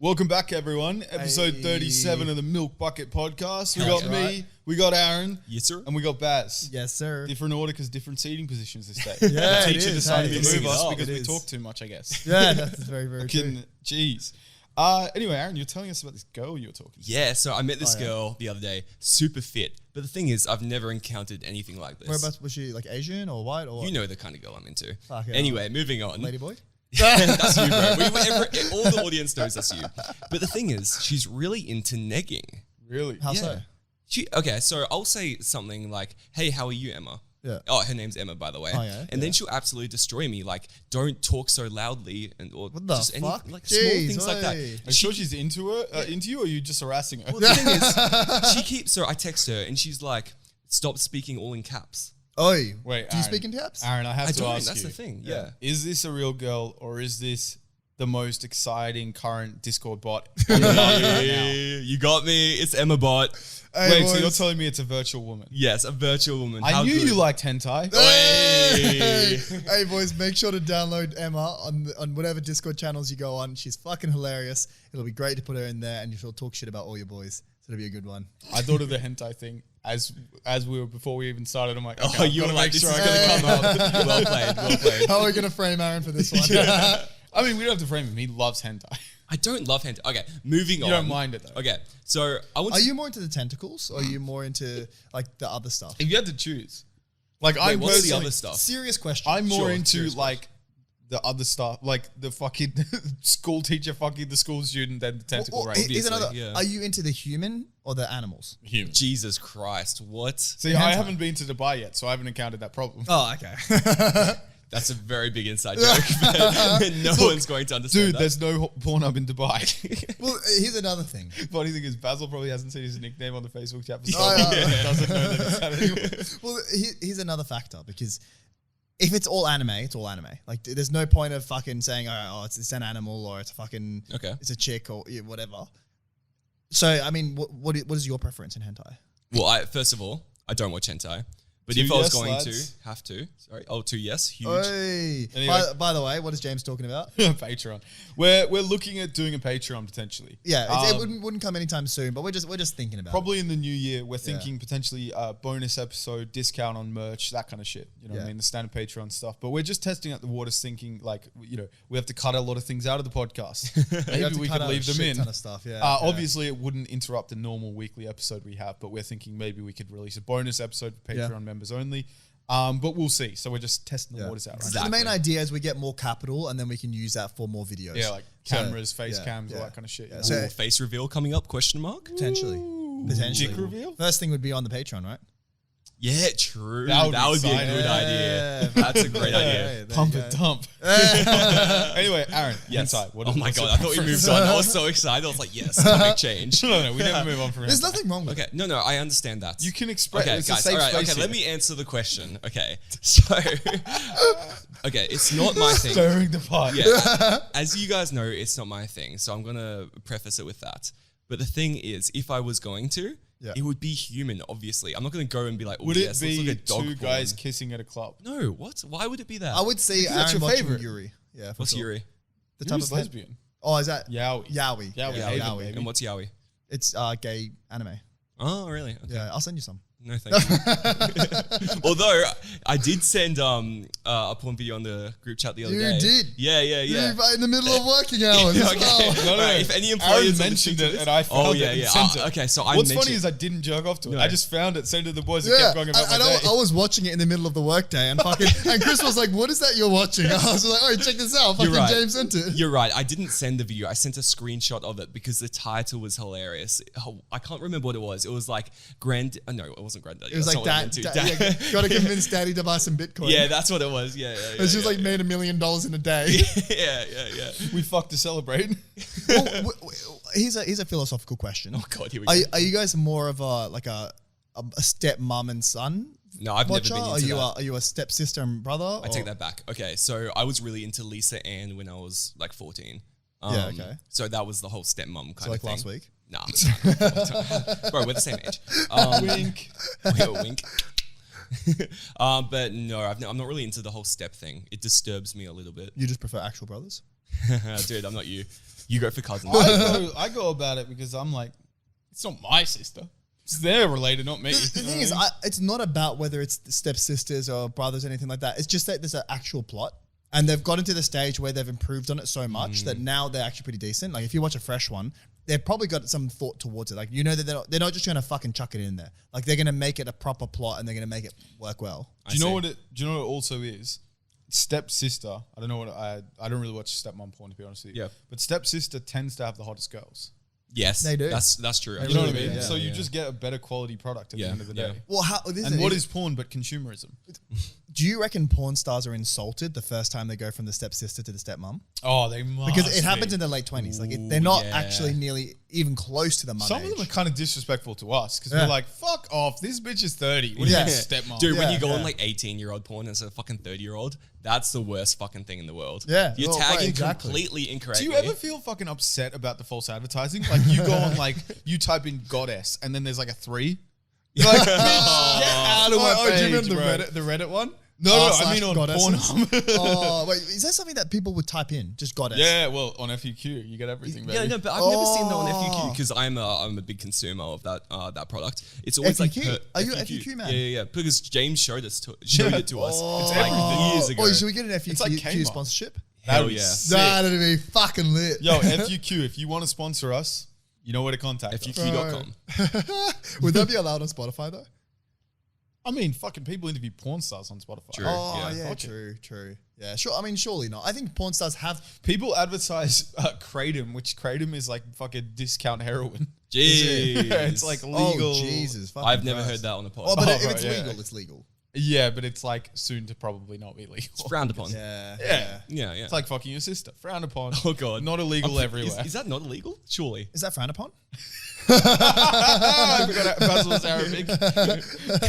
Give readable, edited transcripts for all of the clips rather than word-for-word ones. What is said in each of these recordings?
Welcome back, everyone. Episode 37 of the Milk Bucket Podcast. We got me, we got Aaron, yes sir, and we got Baz. Yes, sir. Different Orcas, different seating positions this day. Yeah, the teacher decided to move us because we is. talk too much, I guess. Yeah, that's very, very true. Jeez. Anyway, Aaron, you're telling us about this girl you were talking to. Yeah, so I met this girl the other day, super fit. But the thing is, I've never encountered anything like this. Whereabouts was she, like Asian or white or what? You know the kind of girl I'm into. Fuck it, Anyway, moving on. Ladyboy? That's you, bro. All the audience knows that's you. But the thing is, she's really into negging. Really? How so? Okay, so I'll say something like, hey, how are you, Emma? Yeah. Oh, her name's Emma, by the way. Oh, yeah? And then she'll absolutely destroy me. Like, don't talk so loudly, or What the just fuck? any small things like that. Are you sure she's into you, or are you just harassing her? Well, the thing is, she keeps. So I text her, and she's like, "Stop speaking all in caps." Oi. Wait, do you Aaron, speak in caps? Aaron, I have I to don't. ask That's you. the thing. Yeah. Is this a real girl, or is this the most exciting current Discord bot on the market right now? You got me. It's Emma Bot. Hey, Wait, so boys. you're telling me it's a virtual woman? Yes, a virtual woman. I How knew good. you liked hentai. Hey. Hey, boys, make sure to download Emma on whatever Discord channels you go on. She's fucking hilarious. It'll be great to put her in there and she'll talk shit about all your boys. So it'll be a good one. I thought of the hentai thing as we were before we even started. I'm like, okay, Oh, I've you gotta were like, make this sure is I gonna gotta come up. Well played. Well played. How are we going to frame Aaron for this one? I mean, we don't have to frame him. He loves hentai. I don't love hentai. Okay, moving on. You don't mind it though. Okay, so I want. Are you more into the tentacles or are you more into like the other stuff? If you had to choose, like Wait, I'm what's the personally, other stuff? Serious question. I'm more Sure, into serious like the other stuff, like the fucking school teacher fucking the school student than the tentacle Well, rape. here's another. yeah. Are you into the human or the animals? Human. Jesus Christ! What? See, I haven't been to Dubai yet, so I haven't encountered that problem. Oh, okay. That's a very big inside joke. But no one's going to understand Dude, that. there's no porn up in Dubai. Well, here's another thing. Funny thing is, Basil probably hasn't seen his nickname on the Facebook chat for so Oh, long. yeah. He doesn't know that it's that anymore. Well, here's another factor because if it's all anime, it's all anime. Like, there's no point of fucking saying, oh, it's an animal or it's a fucking, it's a chick or whatever. So, I mean, what is your preference in hentai? Well, first of all, I don't watch hentai. But Two if I was yes, going lads. to, have to. Sorry. Oh, 2 yes, huge. Hey. Anyway. By the way, what is James talking about? Patreon. We're looking at doing a Patreon potentially. Yeah, it wouldn't come anytime soon, but we're just thinking about Probably in the new year, we're thinking potentially a bonus episode, discount on merch, that kind of shit. You know what I mean? The standard Patreon stuff. But we're just testing out the waters thinking like, you know, we have to cut a lot of things out of the podcast. Maybe we could leave them in. Ton of stuff, Obviously, it wouldn't interrupt the normal weekly episode we have, but we're thinking maybe we could release a bonus episode for Patreon members only. But we'll see. So we're just testing the waters out right So the main idea is we get more capital and then we can use that for more videos. now. Yeah, like cameras, face cams, all that kind of shit. Yeah. So So- Ooh, face reveal coming up, question mark? Potentially. dick reveal? First thing would be on the Patreon, right? Yeah, true. That would That be would be a exciting. good idea. That's a great idea. Pump and dump. Anyway, Aaron, hentai. What Oh is- my what's god, your I thought we preference? moved on. I was so excited. I was like, yes, topic change. No, we never move on from There's hentai. nothing wrong with it. Okay, no, I understand that. You can express. Okay, It's guys, a safe all right, space okay, let here. me answer the question. Okay, so, okay, it's not my thing. Stirring the pot. Yeah, as you guys know, it's not my thing, so I'm gonna preface it with that. But the thing is, if I was going to, it would be human, obviously. I'm not gonna go and be like, oh, Would it yes, let's be look at dog two porn. guys kissing at a club? No, what? Why would it be that? I would see Because that's Aaron your watching favourite. Yuri. Yeah, for What's sure. Yuri? The Yuri's type of lesbian. Oh, is that Yaoi. Yaoi? Yaoi. Yeah, Haven, Yaoi. baby. And what's yaoi? It's gay anime. Oh, really? Okay. Yeah, I'll send you some. No, thank you. Although I did send a porn video on the group chat the other You day. did? Yeah. In the middle of working hours. Yeah, as okay. well. No. Right, if any Aaron employees mentioned it, and I found oh it yeah, and yeah. sent it. Okay, so What's funny is I didn't jerk off to it. No. I just found it, sent it to the boys, and Yeah, kept going about my day. I was watching it in the middle of the workday, and and Chris was like, "What is that you're watching?" I was like, "Oh, check this out!" Fucking You're right. James sent it. You're right. I didn't send the video. I sent a screenshot of it because the title was hilarious. Oh, I can't remember what it was. It was like no, it wasn't Granddaddy. It was That's like not what I meant to. got to convince Daddy to buy some Bitcoin. Yeah, that's what it was. Yeah. It's just like made $1 million in a day. yeah. We fucked to celebrate. Well, here's a philosophical question. Oh god, here we go. Are you guys more of a stepmom and son? No, I've watcher? never been into that. Are you a stepsister and brother? I take that back. Okay, so I was really into Lisa Ann when I was like 14. Yeah, okay. So that was the whole stepmom kind So of like thing. last week? Nah. Bro, we're the same age. Wink. Wink. But no, I'm not really into the whole step thing. It disturbs me a little bit. You just prefer actual brothers? Dude, I'm not you. You go for cousins. I go about it because I'm like, it's not my sister. They're related, not me. The thing is, it's not about whether it's stepsisters or brothers or anything like that. It's just that there's an actual plot. And they've gotten to the stage where they've improved on it so much that now they're actually pretty decent. Like if you watch a fresh one, they've probably got some thought towards it. Like you know that they're not just going to fucking chuck it in there. Like they're going to make it a proper plot and they're going to make it work well. Do you know what it also is? Stepsister. I don't know what I don't really watch stepmom porn to be honest with you. Yeah. But stepsister tends to have the hottest girls. Yes, they do. That's true. You know what I mean? Yeah, so you just get a better quality product at the end of the day. Well, what is porn but consumerism? Do you reckon porn stars are insulted the first time they go from the stepsister to the stepmom? Oh, they must. Because it happens in their late 20s. Like they're not actually nearly even close to the mum Some age. of them are kind of disrespectful to us because we're like, fuck off. This bitch is 30. What do you mean stepmom? Dude, when you go on like 18-year-old porn and it's a fucking 30-year-old, that's the worst fucking thing in the world. Yeah. You're tagging completely incorrectly. Do you ever feel fucking upset about the false advertising? Like you go on like, you type in goddess and then there's like a 3. You're like, bitch, get out of my page, do you remember bro. the Reddit one? No, I mean on Pornhub. Oh, wait, is that something that people would type in? Just goddess? Yeah, well, on FUQ, you get everything, baby. Yeah, no, but I've never seen that on FUQ because I'm a big consumer of that product. It's always FUQ? like Are you an FUQ man? Yeah. Because James showed it to us. It's everything. years ago. Oh, should we get an FUQ like Kmart. sponsorship? Hell yeah. That'd be fucking lit. Yo, FUQ, if you want to sponsor us, you know where to contact us. FUQ.com. Would that be allowed on Spotify though? I mean, fucking people interview porn stars on Spotify. True. Oh, Yeah. true. Yeah, sure. I mean, surely not. I think porn stars have... People advertise Kratom, which Kratom is like fucking discount heroin. Jeez. It's like legal. Oh, Jesus. I've never heard that on the pod. Oh, but if right, it's yeah. legal, it's legal. Yeah, but it's like soon to probably not be legal. It's frowned upon. Yeah. Yeah. It's like fucking your sister. Frowned upon. Oh, God. Not illegal everywhere. Is that not illegal? Surely. Is that frowned upon? I forgot Basil's Arabic.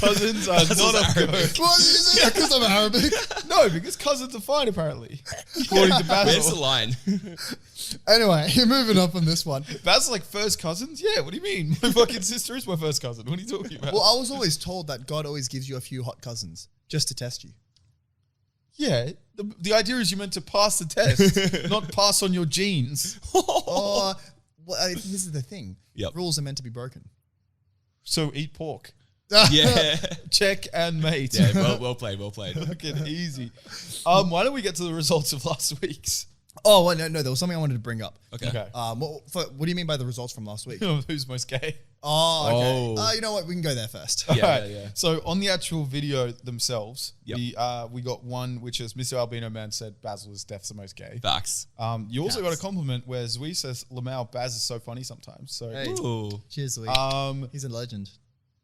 Cousins are not a Arabic. What is it? Because I'm Arabic? No, because cousins are fine apparently. According to Where's the Basil. line? Anyway, you're moving up on this one. Basil's like first cousins? Yeah, what do you mean? My fucking sister is my first cousin. What are you talking about? Well, I was always told that God always gives you a few hot cousins just to test you. Yeah, the idea is you're meant to pass the test, not pass on your genes. Oh, well, this is the thing. Yep. Rules are meant to be broken. So eat pork. Yeah. Check and mate. Yeah, well played. Fucking easy. Why don't we get to the results of last week's? Oh, well, no, there was something I wanted to bring up. Okay. What do you mean by the results from last week? Who's most gay? Oh, okay. Oh. You know what? We can go there first. Yeah. So on the actual video themselves, Yep. we got one which is Mr. Albino Man said Basil is deaf the most gay. Facts. You also got a compliment where Zui says Lamau Baz is so funny sometimes. So Hey. Ooh. Cheers, Lee. He's a legend.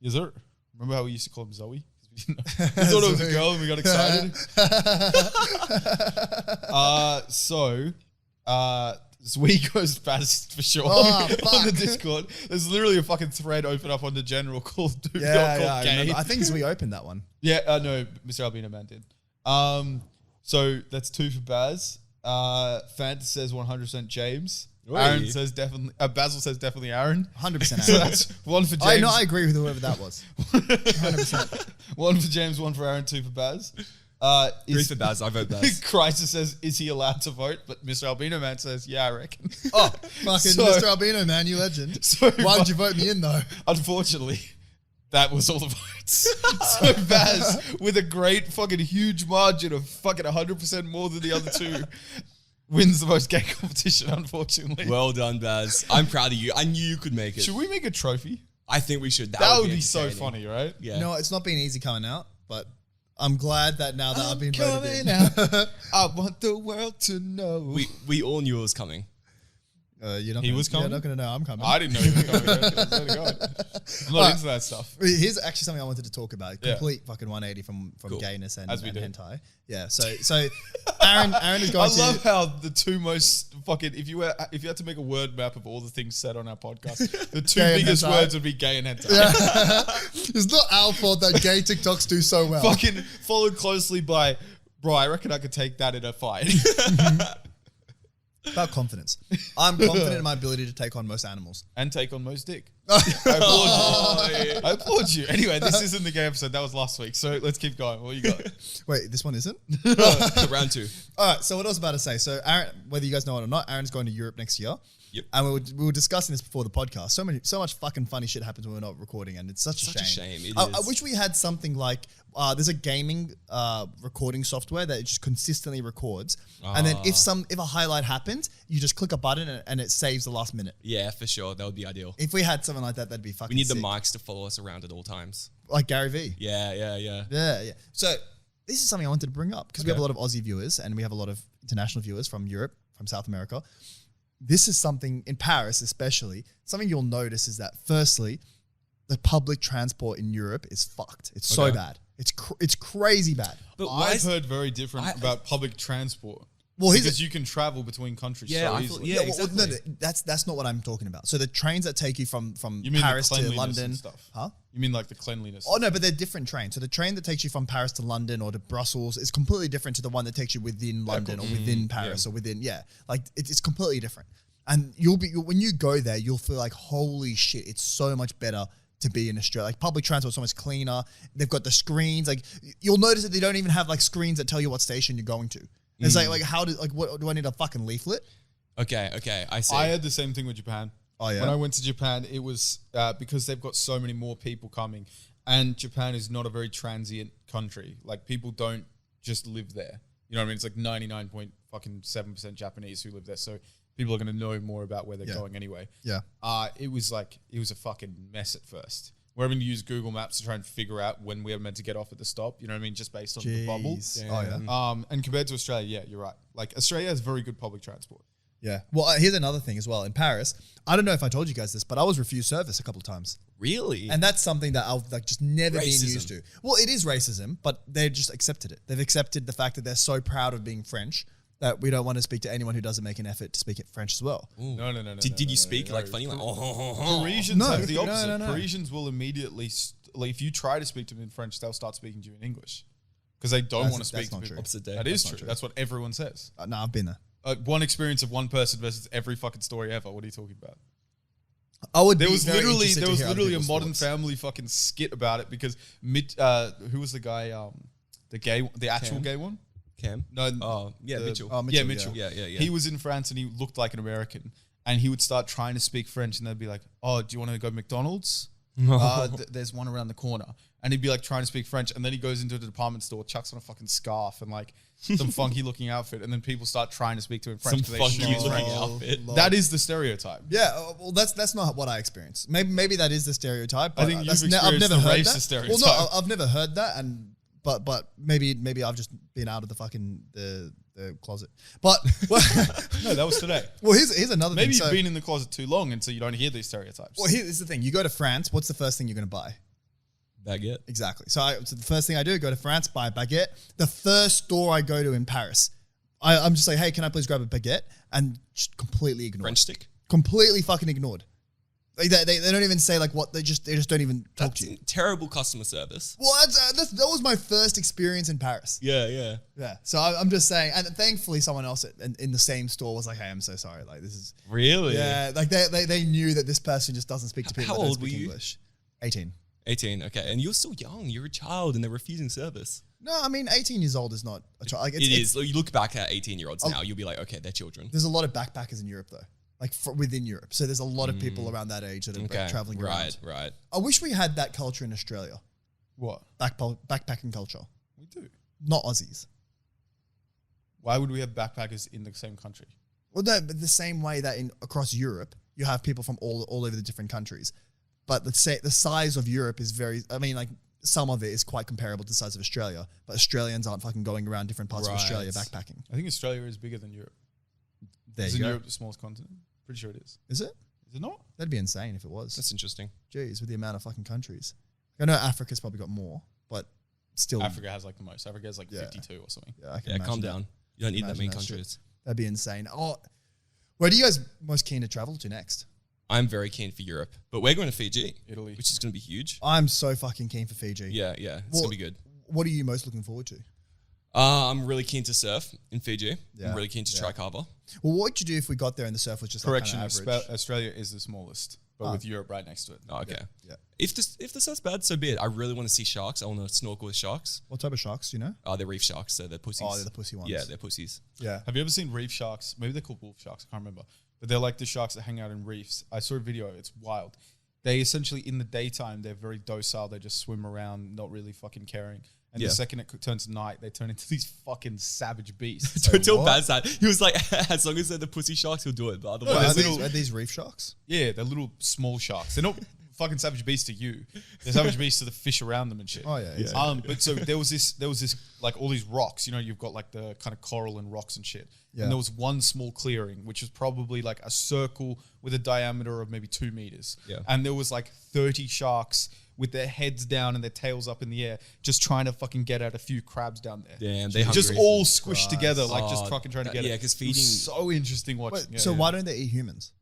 is it? Remember how we used to call him Zoe? We thought it was a girl and we got excited. Zui goes Baz for sure Oh, on the fuck. Discord. There's literally a fucking thread open up on the general called I gay. remember. I think we opened that one. Yeah, no, Mr. Albino Man did. So that's 2 for Baz. Fanta says 100% James. Oi. Aaron says definitely. Basil says definitely Aaron. 100% So Aaron. that's 1 for James. I agree with whoever that was. 100%. 1 for James, 1 for Aaron, 2 for Baz. 3 for Baz. I vote Baz. Crisis says, is he allowed to vote? But Mr. Albino Man says, yeah, I reckon. Oh, fucking Mr. Albino, man, you legend. So Why did you vote me in, though? Unfortunately, that was all the votes. So Baz, with a great fucking huge margin of fucking 100% more than the other two, wins the most gay competition, unfortunately. Well done, Baz. I'm proud of you. I knew you could make it. Should we make a trophy? I think we should. That would be so entertaining. funny, right? Yeah. No, it's not been easy coming out, but I'm glad that now that I've been voted in. I want the world to know. We all knew it was coming. He was coming? You're not going to know I'm coming. I didn't know he was coming. I swear to God. I'm not into that stuff. Here's actually something I wanted to talk about. Yeah. Complete fucking 180 from Cool. gayness and, As we and do. hentai. Yeah. So Aaron is I going to. love how the two most fucking if you had to make a word map of all the things said on our podcast, the two Gay and biggest hentai. words would be gay and hentai. It's not our fault that gay TikToks do so well. Fucking followed closely by, bro, I reckon I could take that in a fight. About confidence. I'm confident in my ability to take on most animals. And take on most dick. I applaud you. I applaud you. Anyway, this isn't the gay episode. That was last week. So let's keep going. What you got? Wait, this one isn't? Round 2. All right, so what I was about to say. So Aaron, whether you guys know it or not, Aaron's going to Europe next year. Yep. And we were discussing this before the podcast. So much fucking funny shit happens when we're not recording, and it's such a shame. I wish we had something like there's a gaming recording software that just consistently records, and then if a highlight happens, you just click a button and it saves the last minute. Yeah, for sure. That would be ideal. If we had something like that, that'd be fucking. We need sick. the mics to follow us around at all times, like Gary V. Yeah. So this is something I wanted to bring up because we have a lot of Aussie viewers and we have a lot of international viewers from Europe, from South America. This is something in Paris, especially something you'll notice is that firstly, the public transport in Europe is fucked. It's so bad. It's crazy bad. But I've heard very different about public transport. Well, because you can travel between countries so easily. Exactly. No, that's not what I'm talking about. So the trains that take you from mean Paris the to cleanliness London, and stuff? huh? You mean like the cleanliness? Oh no, but they're different trains. So the train that takes you from Paris to London or to Brussels is completely different to the one that takes you within London or within Paris or within like it's completely different. And when you go there, you'll feel like holy shit, it's so much better to be in Australia. Like public transport is so much cleaner. They've got the screens. Like you'll notice that they don't even have like screens that tell you what station you're going to. It's like what do I need a fucking leaflet? Okay, I see. I had the same thing with Japan. Oh yeah. When I went to Japan, it was because they've got so many more people coming, and Japan is not a very transient country. Like people don't just live there. You know what I mean? It's like 99.7% Japanese who live there. So people are going to know more about where they're going anyway. Yeah. It was a fucking mess at first. We're having to use Google Maps to try and figure out when we are meant to get off at the stop. You know what I mean? Just based on the bubble. Damn. Oh yeah. And compared to Australia, yeah, you're right. Like Australia has very good public transport. Yeah. Well, here's another thing as well. In Paris, I don't know if I told you guys this, but I was refused service a couple of times. Really? And that's something that I've like just never been used to. Well, it is racism, but they just accepted it. They've accepted the fact that they're so proud of being French that we don't want to speak to anyone who doesn't make an effort to speak French as well. Ooh. No. Did you speak like funny? Like, Parisians have the opposite. No. Parisians will immediately, if you try to speak to them in French, they'll start speaking to you in English because they don't want to speak to people. That is true. That's what everyone says. No, I've been there. One experience of one person versus every fucking story ever. What are you talking about? There was literally a Modern Family fucking skit about it because who was the guy? The actual gay one. Cam? No. Mitchell. Oh, Mitchell. Yeah. He was in France and he looked like an American. And he would start trying to speak French and they'd be like, oh, do you want to go to McDonald's? There's one around the corner. And he'd be like trying to speak French. And then he goes into the department store, chucks on a fucking scarf and like some funky looking outfit. And then people start trying to speak to him French. Some funky looking outfit. That is the stereotype. Yeah. Well, that's not what I experienced. Maybe that is the stereotype. I think you've experienced I've never the heard racist that. stereotype. Well, no, I've never heard that. But maybe I've just been out of the fucking the closet. But no, that was today. Well, here's another thing. Maybe you've been in the closet too long, and so you don't hear these stereotypes. Well, here's the thing: you go to France. What's the first thing you're going to buy? Baguette. Exactly. So the first thing I do, go to France, buy a baguette. The first store I go to in Paris, I'm just like, hey, can I please grab a baguette? And just completely ignored. French stick. Completely fucking ignored. Like they don't even say like what they just don't even talk to you. Terrible customer service. Well, that was my first experience in Paris. Yeah. So I'm just saying, and thankfully someone else in the same store was like, "Hey, I'm so sorry. Like this is really like they knew that this person just doesn't speak to people. How that don't old were speak you? English. 18. 18. Okay, and you're still young. You're a child, and they're refusing service. No, I mean 18 years old is not a child. Like, it is. You look back at 18-year-olds now, you'll be like, okay, they're children. There's a lot of backpackers in Europe though. Like within Europe. So there's a lot of people around that age that are traveling around. Right. I wish we had that culture in Australia. What? Backpacking culture. We do. Not Aussies. Why would we have backpackers in the same country? Well, no, but the same way that across Europe, you have people from all over the different countries. But the size of Europe is like some of it is quite comparable to the size of Australia. But Australians aren't fucking going around different parts of Australia backpacking. I think Australia is bigger than Europe. Isn't Europe the smallest continent? Pretty sure it is. Is it? Is it not? That'd be insane if it was. That's interesting. Jeez, with the amount of fucking countries. I know Africa's probably got more, but still. Africa has like the most. Africa has like 52 or something. Yeah, I can calm down. You don't need that many countries. Shit. That'd be insane. Oh, where are you guys most keen to travel to next? I'm very keen for Europe, but we're going to Fiji, Italy, which is going to be huge. I'm so fucking keen for Fiji. Yeah. It's going to be good. What are you most looking forward to? I'm really keen to surf in Fiji. Yeah. I'm really keen to try Carver. Well, what would you do if we got there and the surf was just Correction, like kind of average? Australia is the smallest, but with Europe right next to it. Oh, okay. Yeah. If the surf's bad, so be it. I really want to see sharks. I want to snorkel with sharks. What type of sharks do you know? Oh, they're reef sharks, so they're pussies. Oh, they're the pussy ones. Yeah, they're pussies. Yeah. Have you ever seen reef sharks? Maybe they're called wolf sharks. I can't remember. But they're like the sharks that hang out in reefs. I saw a video. It's wild. They essentially, in the daytime, they're very docile. They just swim around, not really fucking caring. And the second it turns night, they turn into these fucking savage beasts. Don't tell Baz that. He was like, as long as they're the pussy sharks, he'll do it. But otherwise, Are these reef sharks? Yeah, they're little small sharks. They're not fucking savage beasts to you. They're savage beasts to the fish around them and shit. Oh, yeah. But so there was this like all these rocks. You know, you've got like the kind of coral and rocks and shit. Yeah. And there was one small clearing, which was probably like a circle with a diameter of maybe 2 meters. Yeah. And there was like 30 sharks with their heads down and their tails up in the air, just trying to fucking get at a few crabs down there. Damn, they just hungry. all squished together, like just fucking trying to get it. Yeah, because It was feeding, so interesting watching. Wait, so why don't they eat humans?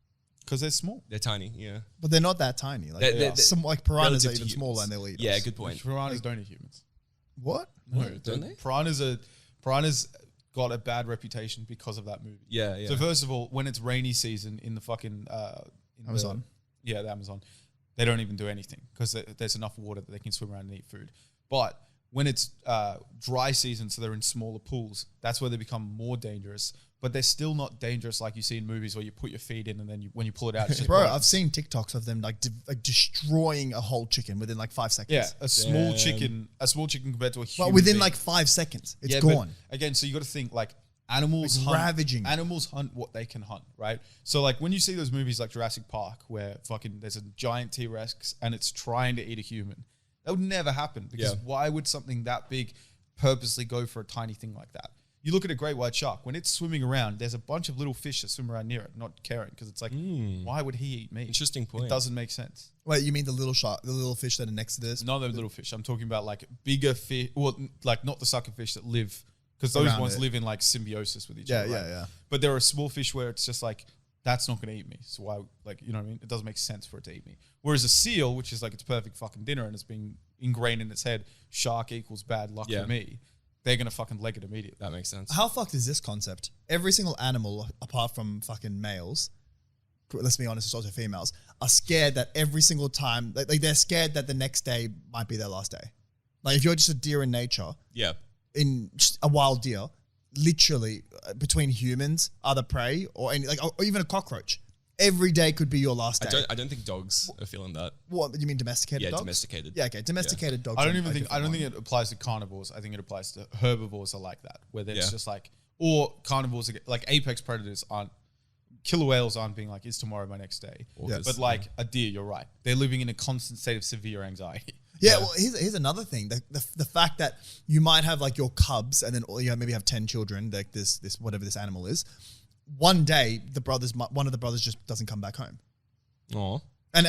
Because they're small. they're tiny. Yeah, But they're not that tiny. Like They're some like piranhas are relative even to smaller humans. and they'll eat Yeah, us. good point. Piranhas don't eat humans. What? No, don't they? Piranhas got a bad reputation because of that movie. Yeah, yeah. So first of all, when it's rainy season in the fucking Amazon. the Amazon, they don't even do anything because there's enough water that they can swim around and eat food. But when it's dry season, so they're in smaller pools, that's where they become more dangerous. But they're still not dangerous like you see in movies where you put your feet in and then when you pull it out, it's just Bro, burns. I've seen TikToks of them like destroying a whole chicken within like 5 seconds. Yeah, a small chicken compared to a human. But within being. like 5 seconds, it's Yeah, gone. but again, so you got to think like animals Like hunt, ravaging. Animals hunt what they can hunt, right? So like when you see those movies like Jurassic Park where fucking there's a giant T-Rex and it's trying to eat a human, that would never happen because why would something that big purposely go for a tiny thing like that? You look at a great white shark, when it's swimming around, there's a bunch of little fish that swim around near it, not caring because it's like, why would he eat me? Interesting point. It doesn't make sense. Wait, you mean the little shark, the little fish that are next to this? Not the little fish. I'm talking about like bigger fish, well, like not the sucker fish that live, because those Around ones it. live in like symbiosis with each Yeah, other. yeah, right? yeah. But there are small fish where it's just like, that's not going to eat me. So why, like, you know what I mean? It doesn't make sense for it to eat me. Whereas a seal, which is like its perfect fucking dinner and it's been ingrained in its head, shark equals bad luck for me, they're going to fucking leg it immediately. That makes sense. How fucked is this concept? Every single animal, apart from fucking males, let's be honest, it's also females, are scared that every single time, like they're scared that the next day might be their last day. Like if you're just a deer in nature, Yeah. in just a wild deer, literally between humans, other prey, or any like, or even a cockroach, every day could be your last day. I don't think dogs are feeling that. What you mean, domesticated Yeah, dogs? domesticated. Yeah, okay, domesticated dogs. I don't are think different. it applies to carnivores. I think it applies to herbivores are like that, where it's Yeah. just like, or carnivores, like apex predators aren't, killer whales aren't being like, is tomorrow my next day? Orcas. But like a deer, you're right. They're living in a constant state of severe anxiety. Yeah, well, here's another thing: the fact that you might have like your cubs, and then you maybe have 10 children, like this whatever this animal is. One day, one of the brothers just doesn't come back home, Aw. and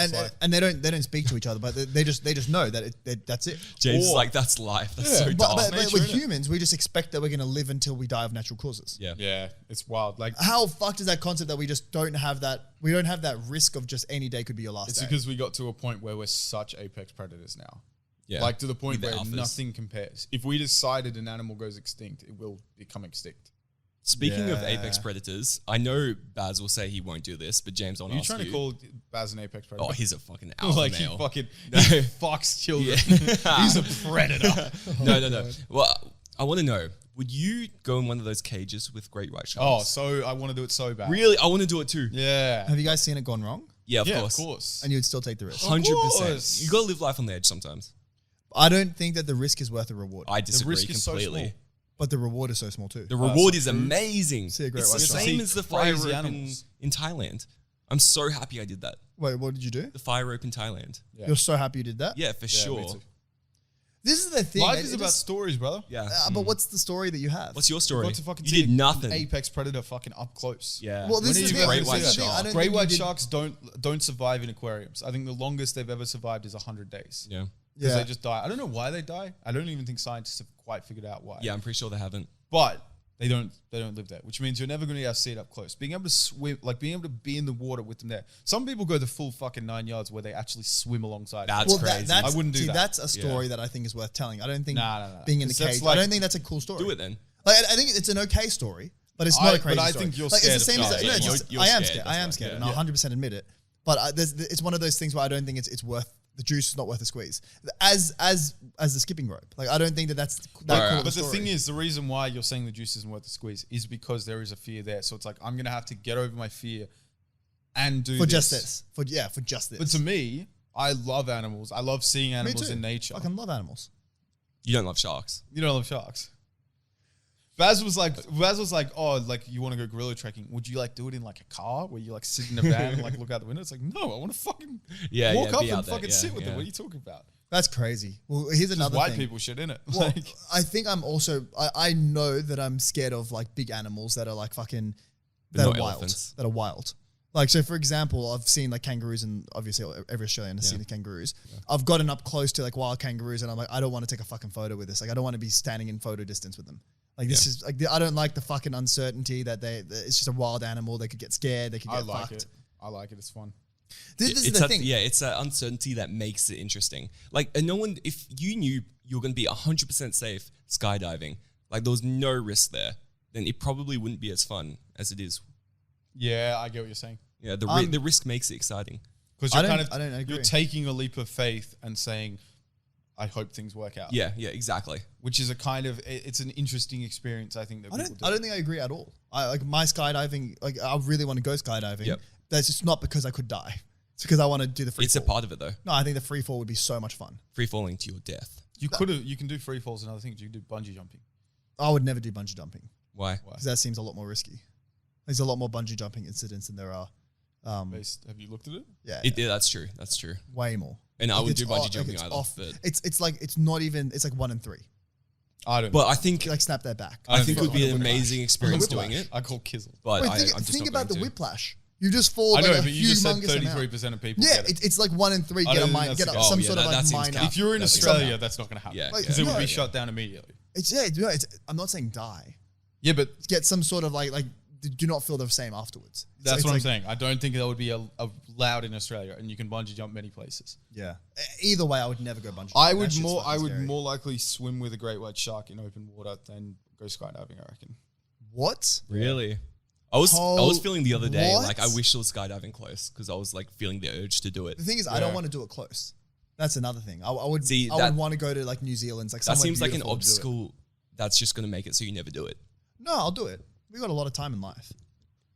they don't speak to each other, but they just know that that's it. James is Or- like, that's life. That's so But, dark. but with humans, we just expect that we're going to live until we die of natural causes. Yeah. Yeah, it's wild. Like, How fucked is that concept that we just don't have that? We don't have that risk of just any day could be your last it's day. because we got to a point where we're such apex predators now. Yeah. Like to the point With the where alphas. nothing compares. If we decided an animal goes extinct, it will become extinct. Speaking of Yeah. apex predators, I know Baz will say he won't do this, but James, I'll Are you ask trying to you. call Baz an apex predator? Oh, he's a fucking alpha like male. he fucking No. he fucks children. Yeah. He's a predator. No. Well, I want to know, would you go in one of those cages with great white Oh, sharks? so I want to do it so bad. Really? I want to do it too. Yeah. Have you guys seen it gone wrong? Yeah, of Yeah, course. of course. And you would still take the risk? 100%. course. You got to live life on the edge sometimes. I don't think that the risk is worth the reward. I disagree risk is so completely. small. But the reward is so small too. The reward is amazing. See a great It's the white shark. same as the fire Crazy rope animals. in Thailand. I'm so happy I did that. Wait, what did you do? The fire rope in Thailand. Yeah. You're so happy you did that? Yeah, for Me sure. too. This is the thing. Life it is about just- stories, brother. Yeah. But what's the story that you have? What's your story? Got to fucking You see did nothing. an apex predator fucking up close. Yeah. Well, this When is are the you thing. great white this is the thing. shark? I don't Great think you white did- sharks don't survive in aquariums. I think the longest they've ever survived is 100 days. Yeah. Because Yeah. they just die. I don't know why they die. I don't even think scientists have quite figured out why. Yeah, I'm pretty sure they haven't. But They don't live there, which means you're never going to be able to see it up close. Being able to swim, like being able to be in the water with them there. Some people go the full fucking 9 yards where they actually swim alongside. That's crazy. I wouldn't do that. That's a story that I think is worth telling. I don't think No. being in the cage. I don't think that's a cool story. Do it then. Like, I think it's an okay story, but it's not a crazy story. But I think you're like, scared. It's the same as you're I am scared. scared. I am scared, and I'll 100% admit it. But it's one of those things where I don't think it's worth. The juice is not worth the squeeze. As the skipping rope, like I don't think that's that cool. But the thing is, the reason why you're saying the juice isn't worth the squeeze is because there is a fear there. So it's like I'm gonna have to get over my fear and do for this. just this. For just this. But to me, I love animals. I love seeing animals in nature. I can love animals. You don't love sharks. You don't love sharks. Baz was like, oh, like you want to go gorilla trekking? Would you like do it in like a car where you like sit in a van and like look out the window? It's like, no, I want to fucking walk up and fucking sit with them. What are you talking about? That's crazy. Well, here's another white thing. people shit in it. Well, I think I'm also. I know that I'm scared of like big animals that are like fucking that are wild. Elephants. That are wild. Like, so for example, I've seen like kangaroos, and obviously every Australian has seen the kangaroos. Yeah. I've gotten up close to like wild kangaroos, and I'm like, I don't want to take a fucking photo with this. Like, I don't want to be standing in photo distance with them. Like, this is like, I don't like the fucking uncertainty that it's just a wild animal. They could get scared. They could get fucked. I like it. It's fun. This is the thing. Yeah, it's that uncertainty that makes it interesting. Like, and no one, if you knew you were going to be 100% safe skydiving, like there was no risk there, then it probably wouldn't be as fun as it is. Yeah, I get what you're saying. Yeah, the risk makes it exciting. Because you're taking a leap of faith and saying, I hope things work out. Yeah, exactly. Which is it's an interesting experience, I think, that people do. I don't think I agree at all. Like my skydiving, like I really want to go skydiving. Yep. That's just not because I could die. It's because I want to do the free fall. It's a part of it though. No, I think the free fall would be so much fun. Free falling to your death. You can do free falls and other things. You can do bungee jumping. I would never do bungee jumping. Why? Because that seems a lot more risky. There's a lot more bungee jumping incidents than there are. Have you looked at it? Yeah, that's true. That's true. Way more. And I would do bungee jumping either. But it's like it's not even. It's like 1 in 3. I don't. But I think like snap their back. I think it would be an amazing experience doing it. I call kizzle. But Wait, think about the whiplash. You just fall. I know, like but you just said 33% of people. Yeah, get it. it's like 1 in 3 get some sort of like minor. If you're in Australia, that's not going to happen. Yeah, because it would be shut down immediately. I'm not saying die. Yeah, but get some sort of like do not feel the same afterwards. That's what I'm saying. I don't think that would be allowed in Australia, and you can bungee jump many places. Yeah. Either way, I would never go bungee. I would more likely swim with a great white shark in open water than go skydiving, I reckon. What? Really? I was feeling the other day like I wish I was skydiving close because I was like feeling the urge to do it. The thing is, I don't want to do it close. That's another thing. I would want to go to like New Zealand. Like that seems like an obstacle that's just going to make it so you never do it. No, I'll do it. We got a lot of time in life.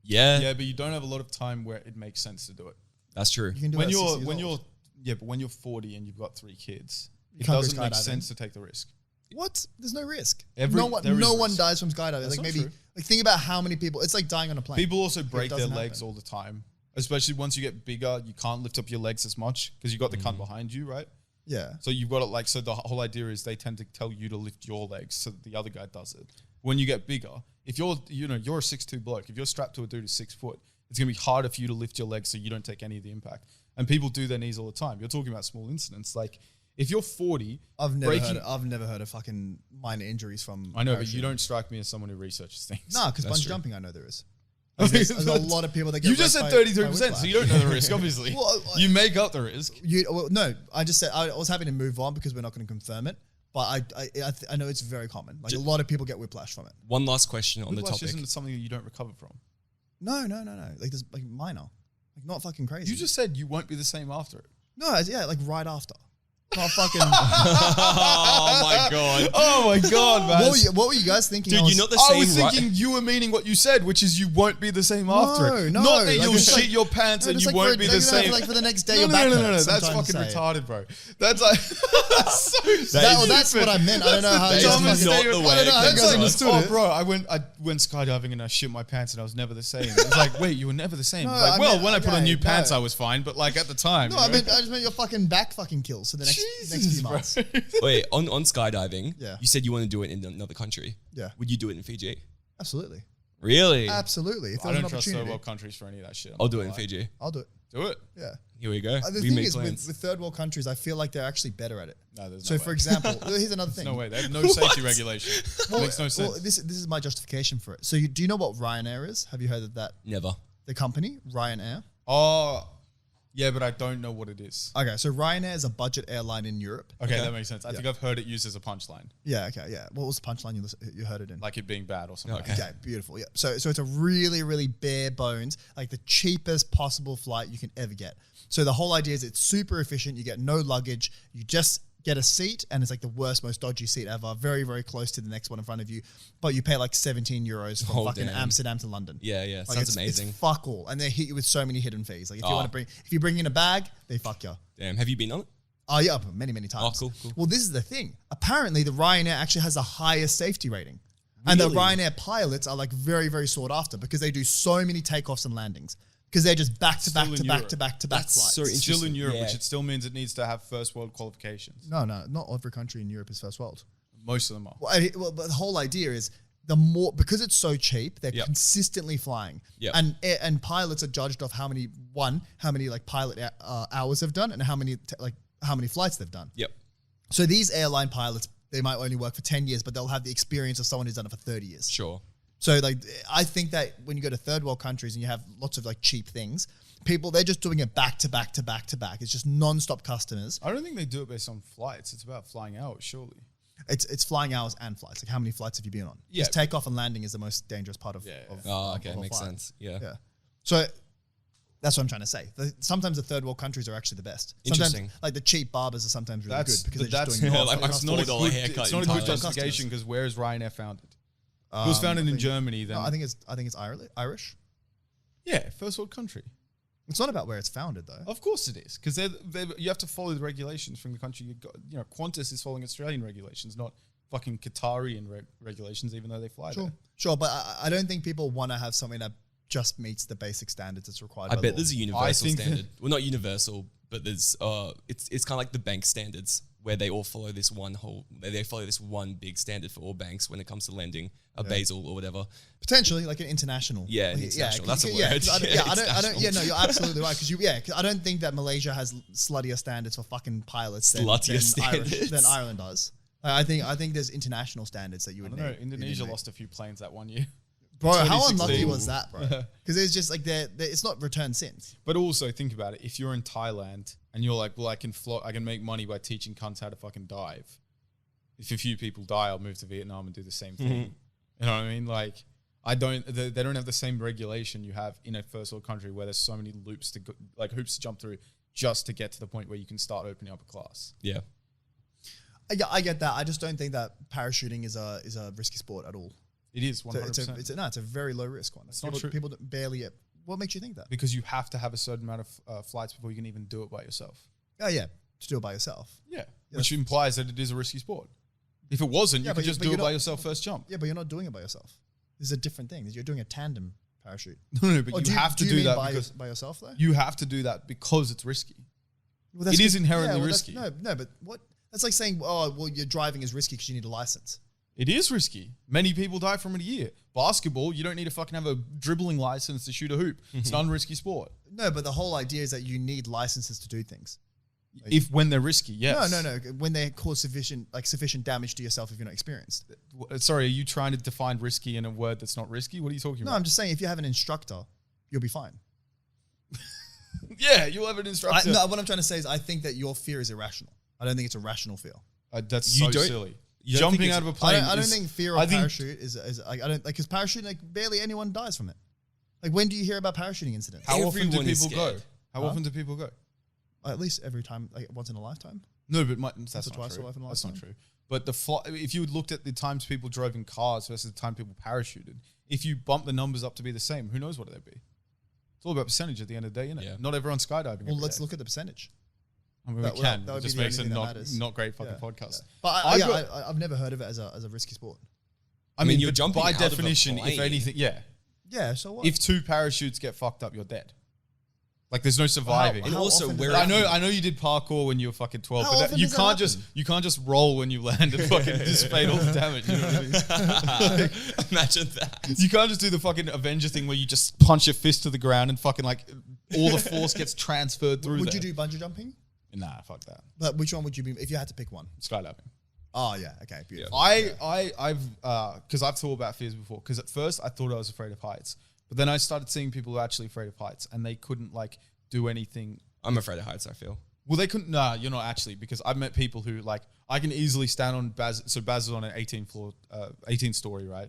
Yeah, but you don't have a lot of time where it makes sense to do it. That's true. You can do but when you're 40 and you've got 3 kids, it doesn't make sense to take the risk. What? There's no risk. No one dies from skydiving. That's like maybe true. Like think about how many people. It's like dying on a plane. People also break their legs all the time, especially once you get bigger. You can't lift up your legs as much because you got the cunt behind you, right? Yeah. So you've got it so the whole idea is they tend to tell you to lift your legs so that the other guy does it. When you get bigger, if you're a 6'2" bloke, if you're strapped to a dude who's 6 foot, it's gonna be harder for you to lift your legs so you don't take any of the impact. And people do their knees all the time. You're talking about small incidents. Like if you're 40, I've never heard of fucking minor injuries from. I know, but you don't strike me as someone who reaches things. No, because bungee jumping, I know there is. There's a lot of people that get. You just said 33%, so you don't know the risk. Obviously, you make up the risk. No, I just said I was having to move on because we're not going to confirm it. But I know it's very common. Like a lot of people get whiplash from it. One last question on the topic. Whiplash isn't something that you don't recover from. No. Like there's like minor, like not fucking crazy. You just said you won't be the same after it. No, like right after. Not fucking. Oh my god! Oh my god, man! What were you guys thinking? Dude, you're not the same. I was thinking you were meaning what you said, which is you won't be the same after it. No, not that you'll shit your pants and you won't be the same. Like for the next day, no. That's fucking retarded, bro. That's like that's what I meant. I don't know how. That is not the way. I don't know how you guys understood it. Oh, bro, I went skydiving and I shit my pants and I was never the same. It was like, wait, you were never the same. When I put on new pants, I was fine, but like at the time. No, I just meant your fucking back fucking kills for the next few months. Wait, on skydiving, yeah. You said you want to do it in another country. Yeah. Would you do it in Fiji? Absolutely. Really? Absolutely. If I don't trust third world countries for any of that shit. I'll do it in Fiji. I'll do it. Do it. Yeah. Here we go. The We thing make is, plans. with third world countries, I feel like they're actually better at it. No, there's So, no for way. example, here's another thing. No way. They have no safety regulation. Makes no sense. Well, this is my justification for it. So, do you know what Ryanair is? Have you heard of that? Never. The company, Ryanair? Oh, yeah, but I don't know what it is. Okay, so Ryanair is a budget airline in Europe. Okay, that makes sense. I think I've heard it used as a punchline, Yeah, okay, yeah. What was the punchline you heard it in? like it being bad or something. Okay. Okay, beautiful. Yeah. So it's a really, really bare bones, like the cheapest possible flight you can ever get. So the whole idea is it's super efficient. You get no luggage. You just get a seat, and it's like the worst, most dodgy seat ever. Very, very close to the next one in front of you. But you pay like 17 euros from fucking damn. Amsterdam to London. Yeah, Like sounds it's amazing. fuck all, and they hit you with so many hidden fees. Like if you bring in a bag, they fuck you. Damn. Have you been on it? Oh yeah, many times. Oh, cool. Well, this is the thing. Apparently, the Ryanair actually has the highest safety rating. And the Ryanair pilots are like very, very sought after because they do so many takeoffs and landings. Because they're just back to back Still to in back Europe. to back to back That's flights. so It's still in Interesting. Europe, Yeah. which it still means it needs to have first world qualifications. No, not every country in Europe is first world. Most of them are. Well, but the whole idea is the more, because it's so cheap, they're Yep. consistently flying. Yep. And pilots are judged off how many like pilot hours they've done and how many flights they've done. Yep. So these airline pilots, they might only work for 10 years, but they'll have the experience of someone who's done it for 30 years. Sure. So like, I think that when you go to third world countries and you have lots of like cheap things, they're just doing it back to back to back to back. It's just non-stop customers. I don't think they do it based on flights. It's about flying hours, surely. It's flying hours and flights. Like how many flights have you been on? Yeah. Just takeoff and landing is the most dangerous part of. Yeah. Oh, okay. of a Makes flight. sense. Yeah. Yeah. So that's what I'm trying to say. Sometimes the third world countries are actually the best. Sometimes, Interesting. like the cheap barbers are sometimes really good because they're just yeah, doing like my It's not a $4 good, haircut it's in not a good Thailand. justification because where is Ryanair founded? If it was founded in Germany, then No, I think it's Irish. yeah, first world country. It's not about where it's founded though. Of course it is, because you have to follow the regulations from the country you got. You know, Qantas is following Australian regulations, not fucking Qatarian regulations, even though they fly there. Sure, but I don't think people want to have something that just meets the basic standards that's required. I by bet law. there's a universal think that- standard. Well, not universal, but there's it's kind of like the bank standards where they all follow this they follow this one big standard for all banks when it comes to lending, Basel or whatever. Potentially like an international. Yeah, Like, international. That's a word. Yeah, 'cause I don't. International. Yeah, no, you're absolutely right. Because I don't think that Malaysia has sluttier standards for fucking pilots than Sluttier Ireland does. I think there's international standards that you I would don't know. need. Indonesia lost a few planes that one year. Bro, how 2016. unlucky was that, bro? Because it's just like it's not returned since. But also think about it. If you're in Thailand and you're like, well, I can make money by teaching cunts how to fucking dive. If a few people die, I'll move to Vietnam and do the same thing. You know what I mean? Like, they don't have the same regulation you have in a first world country where there's so many hoops to jump through just to get to the point where you can start opening up a class. Yeah. Yeah, I get that. I just don't think that parachuting is a risky sport at all. It is 100%. It's a very low risk one. It's not true. People barely. What makes you think that? Because you have to have a certain amount of flights before you can even do it by yourself. Oh yeah, to do it by yourself. Yeah. Which implies that it is a risky sport. If it wasn't, you could just do it by yourself first jump. Yeah, but you're not doing it by yourself. This is a different thing. You're doing a tandem parachute. No, but you have to do that because by yourself though. you have to do that because it's risky. Well, It is inherently risky. No, but what? That's like saying, oh, well, your driving is risky because you need a license. It is risky. Many people die from it a year. Basketball, you don't need to fucking have a dribbling license to shoot a hoop. It's an unrisky sport. No, but the whole idea is that you need licenses to do things. When they're risky, yes. No. When they cause sufficient damage to yourself if you're not experienced. Sorry, are you trying to define risky in a word that's not risky? What are you talking No, about? I'm just saying if you have an instructor, you'll be fine. Yeah, you'll have an instructor. No, what I'm trying to say is I think that your fear is irrational. I don't think it's a rational fear. That's You so don't- silly. you don't think Jumping it's- out of a plane. I don't think fear of I think- parachute is I don't like because parachute like barely anyone dies from it. Like when do you hear about parachuting incidents? How often do Everyone is people go? scared. How often do people go? At least every time, like once in a lifetime. No, but that's or not twice true. a life in a That's not lifetime. true. But if you looked at the times people drove in cars versus the time people parachuted, if you bump the numbers up to be the same, who knows what they'd be? It's all about percentage at the end of the day, isn't it? Yeah. Not everyone's skydiving. Well, let's look at the percentage. I mean, that- we can. that It would just be the makes only it thing that matters. not great fucking Yeah, podcast. But I've never heard of it as a risky sport. I mean, you're but jumping by out of a definition, if plane. anything, yeah. Yeah, so what? If two parachutes get fucked up, you're dead. Like there's no surviving. And How also, often does where that I know you did parkour when you were fucking 12, How but often you does that can't just roll when you land and fucking dissipate all the damage. You know what I mean? Imagine that. You can't just do the fucking Avenger thing where you just punch your fist to the ground and fucking like all the force gets transferred through. Would you do bungee jumping? Nah, fuck that. But which one would you be if you had to pick one? Skydiving. Oh yeah, okay, beautiful. I've because I've thought about fears before. Because at first I thought I was afraid of heights, but then I started seeing people who are actually afraid of heights, and they couldn't like do anything. I'm afraid of heights, I feel. Well, they couldn't. Nah, you're not actually, because I've met people who like I can easily stand on Baz. So Baz is on an 18 story, right?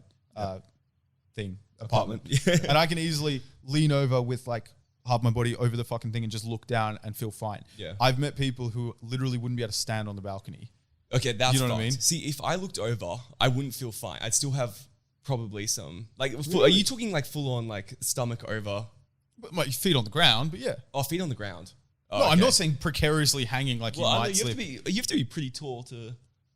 Thing apartment, and I can easily lean over with like half my body over the fucking thing and just look down and feel fine. Yeah, I've met people who literally wouldn't be able to stand on the balcony. Okay, that's you know what I mean. See, if I looked over, I wouldn't feel fine. I'd still have probably some like. Are you talking like full on like stomach over? But my feet on the ground, but yeah. Oh, feet on the ground. Oh, No, okay. I'm not saying precariously hanging like you might you slip. have to be pretty tall to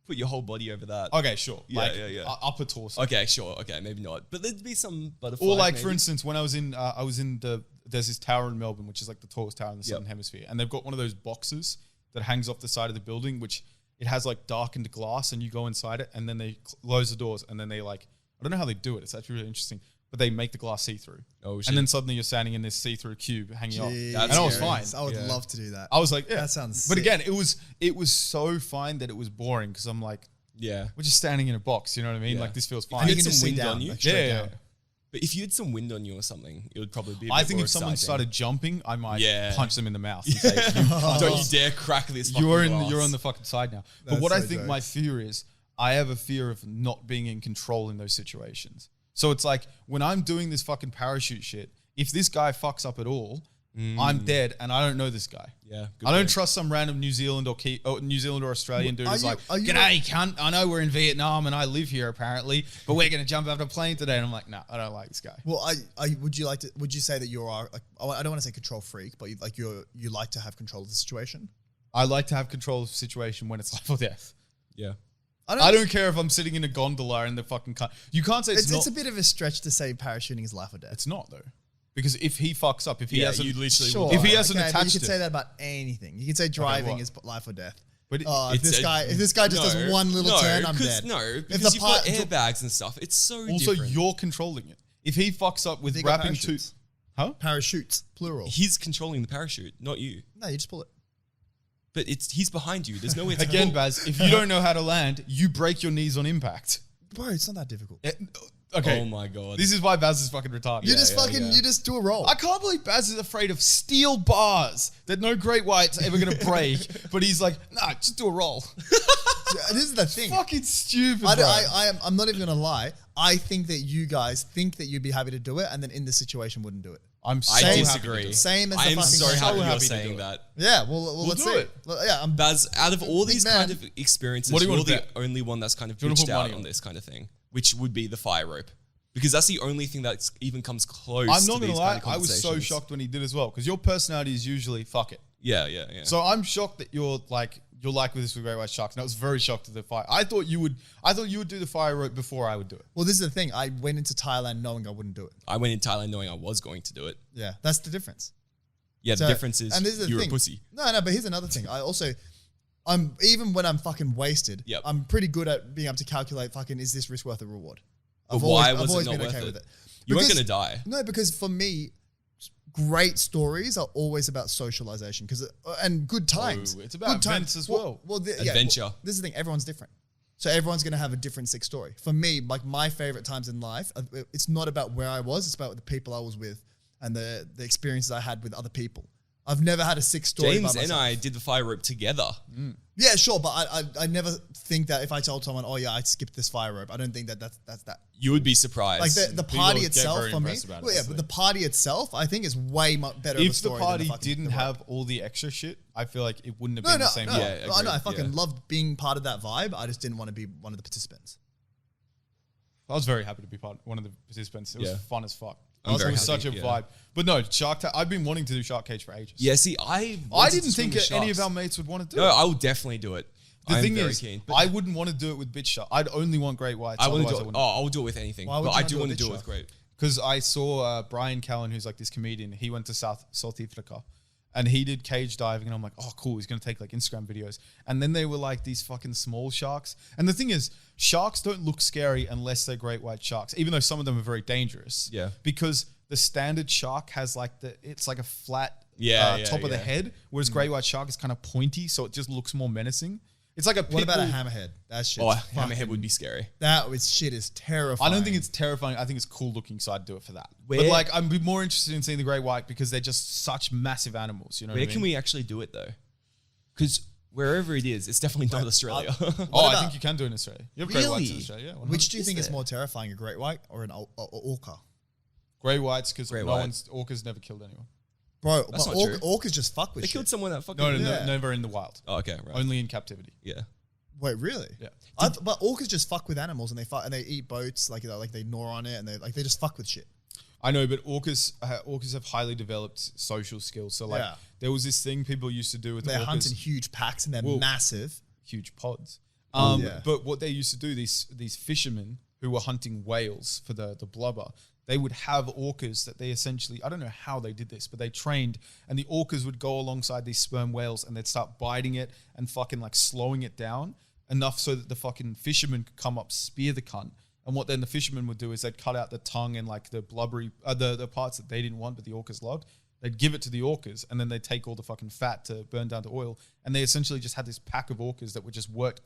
put your whole body over that. Okay, sure. Yeah, like, yeah. Upper torso. Okay, sure. Okay, maybe not. But there'd be some butterfly. Or like, maybe. for instance, when I was in there's this tower in Melbourne, which is like the tallest tower in the Southern Hemisphere. And they've got one of those boxes that hangs off the side of the building, which it has like darkened glass, and you go inside it and then they close the doors, and then they like, I don't know how they do it. It's actually really interesting. But they make the glass see-through. Oh, shit. And then suddenly you're standing in this see-through cube hanging off. Jeez. And I was fine. I would love to do that. I was like, yeah. That sounds But sick. again, it was so fine that it was boring, because I'm like, Yeah. we're just standing in a box, you know what I mean? Yeah. Like, this feels If fine. And you had can just some sit wind down, on you. like, straight Yeah. down. But if you had some wind on you or something, it would probably be. I think if someone started jumping, I might punch them in the mouth and say, don't you dare crack this. Fucking you're glass. on the fucking side now. But That's what I so think my fear is, I have a fear of not being in control in those situations. So it's like, when I'm doing this fucking parachute shit, if this guy fucks up at all, I'm dead, and I don't know this guy. Yeah, I don't trust some random New Zealand or Australian dude who's like, "G'day, cunt! I know we're in Vietnam and I live here apparently, but we're gonna jump out of a plane today." And I'm like, "No, I don't like this guy." Well, would you say that you are like, I don't want to say control freak, but you like to have control of the situation? I like to have control of the situation when it's life or death. Yeah. I don't care if I'm sitting in a gondola and the fucking you can't say It's a bit of a stretch to say parachuting is life or death. It's not though, because if he fucks up, if he hasn't, you literally Sure, if he hasn't but attached you could it, say that about anything. You could say driving what? is life or death. But If this guy just does one little turn, I'm dead. No, If because the you've got airbags and stuff. It's so also different. you're controlling it. If he fucks up with They got wrapping two, parachutes. Parachutes, plural. He's controlling the parachute, not you. No, you just pull it. But he's behind you. There's nowhere to again, pull. Baz, if you don't know how to land, you break your knees on impact. Bro, it's not that difficult. Okay. Oh my god. This is why Baz is fucking retarded. You just do a roll. I can't believe Baz is afraid of steel bars that no great white's ever gonna break. But he's like, nah, just do a roll. This is the thing. Fucking stupid, bro. I'm not even gonna lie. I think that you guys think that you'd be happy to do it, and then in this situation wouldn't do it. I'm so I happy to disagree. do it. Same as I the am fucking so thing. happy happy you're to saying do it. that. Yeah, well let's do see. it. Yeah, I'm Baz, out of all these Big kind man. of experiences, What do you you're want to the bet? only one that's kind of Do you wanna pitched put out money on on this kind of thing, which would be the fire rope. Because that's the only thing that even comes close I'm to not gonna these lie, kind of I was so conversations. shocked when he did as well, because your personality is usually fuck it. Yeah. So I'm shocked that you're like with this with great white sharks, and I was very shocked at the fire. I thought you would do the fire rope before I would do it. Well, this is the thing. I went into Thailand knowing I wouldn't do it. I went in Thailand knowing I was going to do it. Yeah, that's the difference. Yeah, So- the difference is and this is the you're thing. a pussy. No, but here's another thing. I'm even when I'm fucking wasted, Yep. I'm pretty good at being able to calculate fucking is this risk worth the reward. But why was it not worth it? You weren't Because- going to die. No, because for me, great stories are always about socialization and good times. Oh, it's about Good times. events as well. Adventure. This is the thing. Everyone's different. So everyone's going to have a different sick story. For me, like my favorite times in life, it's not about where I was. It's about the people I was with and the experiences I had with other people. I've never had a sick story by James and myself. I did the fire rope together. Yeah, sure, but I never think that if I told someone, oh yeah, I skipped this fire rope, I don't think that's that. You would be surprised. Like the party get itself very for me, impressed about it, well, yeah, but the party itself, I think is way better. of a If the story party than didn't the rope. have all the extra shit, I feel like it wouldn't have no, been no, the same. no, vibe. Yeah, I know, I agreed, fucking yeah. loved being part of that vibe. I just didn't want to be one of the participants. I was very happy to be one of the participants. It was Yeah. fun as fuck. I'm It very was happy, such a yeah. vibe. But no, I've been wanting to do Shark Cage for ages. yeah, see, I didn't think any of our mates would want to do No, it. I will definitely do it. The I'm thing very is, keen. I wouldn't want to do it with bitch shark. I'd only want great whites. I want to otherwise do it. wouldn't. Oh, I will do it with anything. Why would But you I not do do a want to bitch do it with shark? great. Because I saw Brian Callen, who's like this comedian. He went to South Africa, and he did cage diving. And I'm like, oh, cool. He's gonna take like Instagram videos. And then they were like these fucking small sharks. And the thing is, sharks don't look scary unless they're great white sharks, even though some of them are very dangerous. Yeah. Because the standard shark has like it's like a flat top of the head, whereas great white shark is kind of pointy, so it just looks more menacing. It's like a What about a hammerhead? That shit. Hammerhead would be scary. Shit is terrifying. I don't think it's terrifying. I think it's cool looking, so I'd do it for that. But like, I'd be more interested in seeing the great white because they're just such massive animals. You know, where can we actually do it though? Because wherever it is, it's definitely not Australia. I think you can do it in Australia. You have great whites in Australia. Yeah, which do you think is more terrifying, a great white or an orca? Great whites, because orcas never killed anyone. Bro, but orcas just fuck with they shit. killed someone that fucking... No, never in the wild. Oh, okay, right. Only in captivity. Yeah. Wait, really? Yeah. But orcas just fuck with animals and they eat boats, like they gnaw on it and they just fuck with shit. I know, but orcas have highly developed social skills. So there was this thing people used to do with they're orcas. hunting huge packs and they're massive. Huge pods. But what they used to do, these fishermen who were hunting whales for the blubber, they would have orcas that they essentially, I don't know how they did this, but they trained, and the orcas would go alongside these sperm whales and they'd start biting it and fucking like slowing it down enough so that the fucking fisherman could come up, spear the cunt. And what then the fishermen would do is they'd cut out the tongue and like the blubbery, the parts that they didn't want but the orcas loved. They'd give it to the orcas and then they'd take all the fucking fat to burn down to oil. And they essentially just had this pack of orcas that would just work,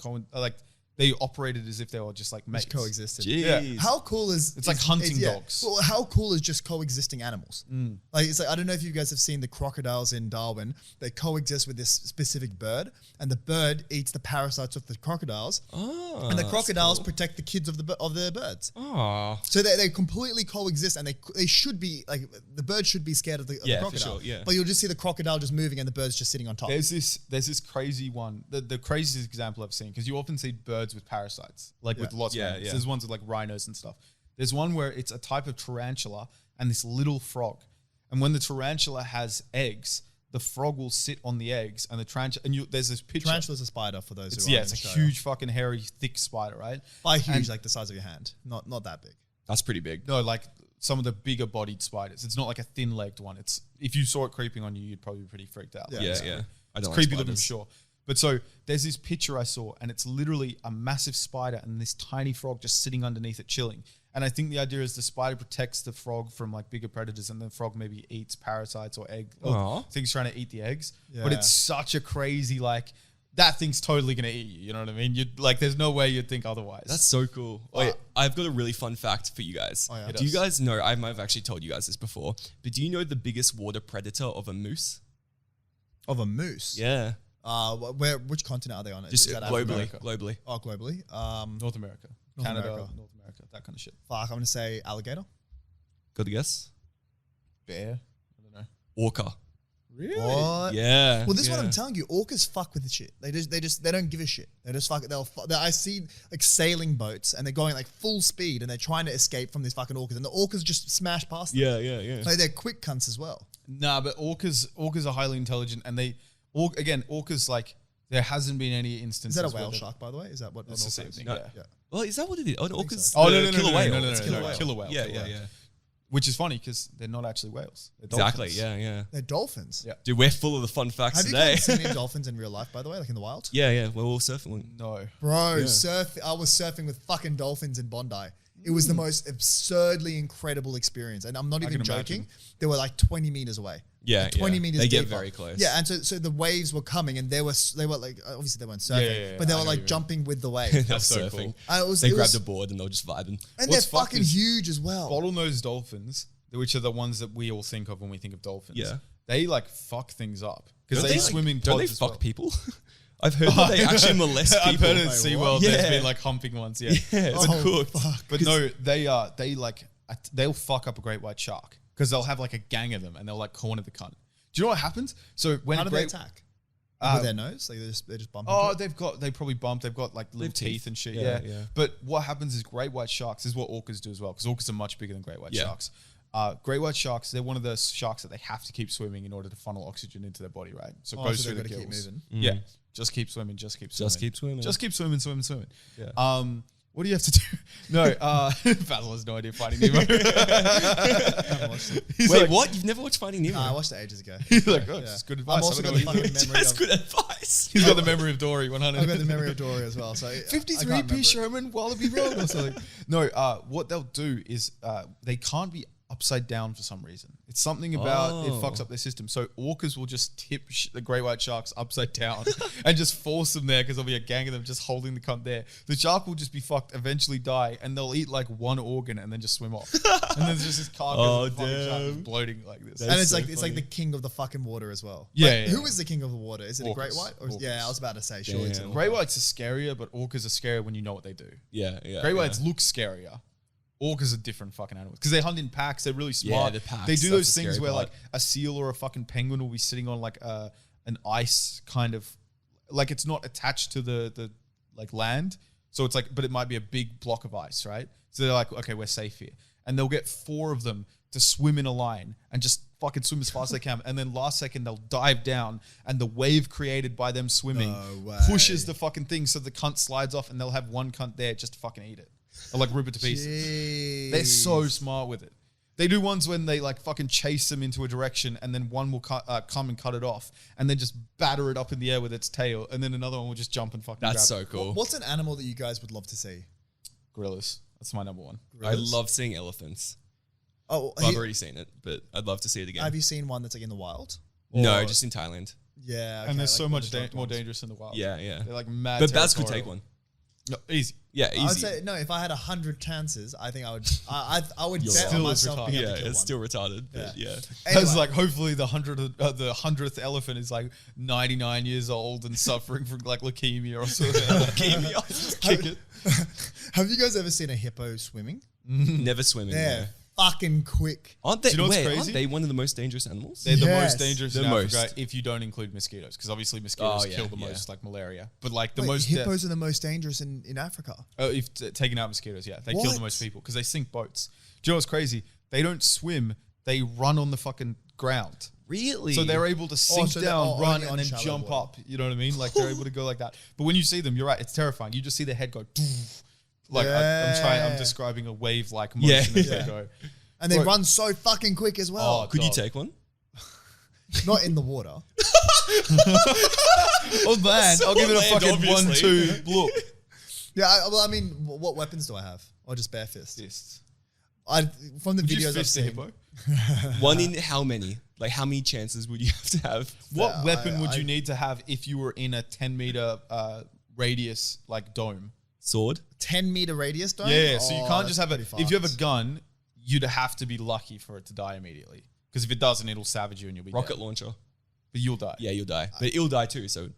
they operated as if they were just like mates. Just coexisted. Yeah. How cool is... It's like hunting dogs. Well, how cool is just coexisting animals? Like, it's like, I don't know if you guys have seen the crocodiles in Darwin. They coexist with this specific bird, and the bird eats the parasites of the crocodiles. Oh, and the crocodiles protect the kids of the birds. Oh. So they completely coexist, and they should be, like, the bird should be scared of the crocodile. For sure, yeah. But you'll just see the crocodile just moving and the bird's just sitting on top. There's this crazy one, the craziest example I've seen, because you often see birds with parasites, with lots of animals. There's ones with like rhinos and stuff. There's one where it's a type of tarantula and this little frog. And when the tarantula has eggs, the frog will sit on the eggs and the tarantula, and there's this picture. Tarantula's a spider for those who it's a huge fucking hairy, thick spider, right? By huge, like the size of your hand. Not that big. That's pretty big. No, like some of the bigger bodied spiders. It's not like a thin legged one. It's, if you saw it creeping on you, you'd probably be pretty freaked out. Yeah. It's creepy looking for sure. But so there's this picture I saw, and it's literally a massive spider and this tiny frog just sitting underneath it chilling. And I think the idea is the spider protects the frog from like bigger predators, and the frog maybe eats parasites or things trying to eat the eggs. Yeah. But it's such a crazy, like, that thing's totally going to eat you. You know what I mean? There's no way you'd think otherwise. That's so cool. Wait, I've got a really fun fact for you guys. Oh, yeah. Do you guys know, I might have actually told you guys this before, but do you know the biggest water predator of a moose? Of a moose? Yeah. Which continent are they on? Just globally. Oh, globally. North America. Canada, North America, that kind of shit. Fuck, I'm going to say alligator. Got a guess? Bear? I don't know. Orca. Really? What? Yeah. Well, this is what I'm telling you. Orcas fuck with the shit. They don't give a shit. They just fuck it. I see like sailing boats and they're going like full speed and they're trying to escape from these fucking orcas, and the orcas just smash past them. Yeah. Like, they're quick cunts as well. Nah, but orcas are highly intelligent, and orcas, like, there hasn't been any instances. Is that a whale shark, by the way? Is that what? It's the same thing. No. Yeah. Well, is that what it is? Oh, orcas. So. Oh no, killer whale. No, killer whale. Yeah. Which is funny because they're not actually whales. They're exactly. Dolphins. Yeah. They're dolphins. Yeah. Dude, we're full of the fun facts today. Have you seen any dolphins in real life, by the way, like in the wild? Yeah. We're all surfing. No, bro. I was surfing with fucking dolphins in Bondi. It was the most absurdly incredible experience, and I'm not even joking. They were like 20 meters away. Yeah, like 20 meters. They deeper. get very close. Yeah, and so the waves were coming, and they were like, obviously they weren't surfing, but they were like jumping with the wave. That's so cool. They grabbed a board and they were just vibing. And they're fucking huge as well. Bottlenose dolphins, which are the ones that we all think of when we think of dolphins. Yeah, they like fuck things up because they swim in pods. Don't they fuck people? I've heard that they actually molest people. I've heard at SeaWorld there's been like humping ones. Yeah, it's cooked. But no, they'll fuck up a great white shark because they'll have like a gang of them and they'll like corner the cunt. Do you know what happens? So when how do they attack? With their nose? Like they just bump. They probably bump. They've got like little teeth and shit. Yeah. But what happens is great white sharks, this is what orcas do as well, because orcas are much bigger than great white sharks. Great white sharks, they're one of the sharks that they have to keep swimming in order to funnel oxygen into their body, right? So it goes through the gills. Keep moving. Yeah. Just keep swimming. Just keep swimming. Yeah. What do you have to do? No, Basil has no idea Finding Nemo. Wait, what? You've never watched Finding Nemo? I watched it ages ago. He's like, it's good advice. I've also got the fucking memory of... good advice. He's got the memory of Dory, 100. I've got the memory of Dory as well. So 53 P. Sherman, Wallaby Road or something. No, what they'll do is they can't be upside down for some reason. It's something about it fucks up their system. So orcas will just tip the great white sharks upside down and just force them there because there'll be a gang of them just holding the cunt there. The shark will just be fucked, eventually die, and they'll eat like one organ and then just swim off. And there's just this carcass of the fucking shark just bloating like this. And it's it's like the king of the fucking water as well. Yeah, Who is the king of the water? Is it Orcas. a great white? Or I was about to say, sure. Damn. It's a Great whites are scarier, but orcas are scarier when you know what they do. Yeah. Great whites look scarier. Orcas are different fucking animals because they hunt in packs. They're really smart. the packs, they do that's those the things scary where part. like a seal or a fucking penguin will be sitting on like an ice kind of like it's not attached to the like land. So it's like, but it might be a big block of ice, right? So they're like, okay, we're safe here. And they'll get 4 of them to swim in a line and just fucking swim as fast as they can. And then last second they'll dive down and the wave created by them swimming pushes the fucking thing so the cunt slides off and they'll have one cunt there just to fucking eat it. Or like rip it to pieces. Jeez. They're so smart with it. They do ones when they like fucking chase them into a direction and then one will come and cut it off and then just batter it up in the air with its tail and then another one will just jump and fucking grab That's so it. cool. What's an animal that you guys would love to see? Gorillas. That's my number one. I love seeing elephants. Oh, I've already seen it, but I'd love to see it again. have you seen one that's like in the wild? No, Or- just in Thailand. Yeah. And they're so like much the dogs. more dangerous in the wild. Yeah, yeah. They're like mad. But Baz could take territorial. one. No, easy. Yeah, I would easy. say no. If I had 100 chances, I think I would. I would You're bet right. on Still myself retarded. being able Yeah, to kill it's one. still retarded, but yeah. Because Anyway. like hopefully the 100th elephant is like 99 years old and suffering from like leukemia or something. Leukemia. Just kick it. Have you guys ever seen a hippo swimming? Never swim in They're there. fucking quick. Aren't they? Do you know what's wait, crazy? aren't they one of the most dangerous animals? They're the Yes. most dangerous The in Africa most. if you don't include mosquitoes, because obviously mosquitoes Oh, yeah, kill the yeah. most, like malaria. But like the Wait, most hippos are the most dangerous in Africa. if taking out mosquitoes, yeah, they kill What? the most people because they sink boats. Do you know what's crazy? They don't swim; they run on the fucking ground. Really? So they're able to sink so they're down, run, only on and then shallow jump water. up. You know what I mean? Like they're able to go like that. But when you see them, you're right; it's terrifying. You just see their head go. Like I'm Yeah. describing a wave-like motion Yeah. as Yeah. they go. And they Bro. run so fucking quick as well. Oh, Could you dog. take one? Not in the water. Oh man, So I'll give it a land, fucking obviously. 1-2 look. Yeah, I mean, what weapons do I have? Or just bare fist? Fists. From the Would you videos I've fist a seen. hippo? One in how many? Like how many chances would you have to have? What Yeah, weapon would I- you need to have if you were in a 10-meter radius like dome? Sword? 10-meter radius dome? Yeah, so you Oh, can't that's just have it. pretty If you have a fucked. gun, you'd have to be lucky for it to die immediately. Because if it doesn't, it'll savage you and you'll be Rocket dead. launcher? But you'll die. Yeah, you'll die. But it'll die too, so...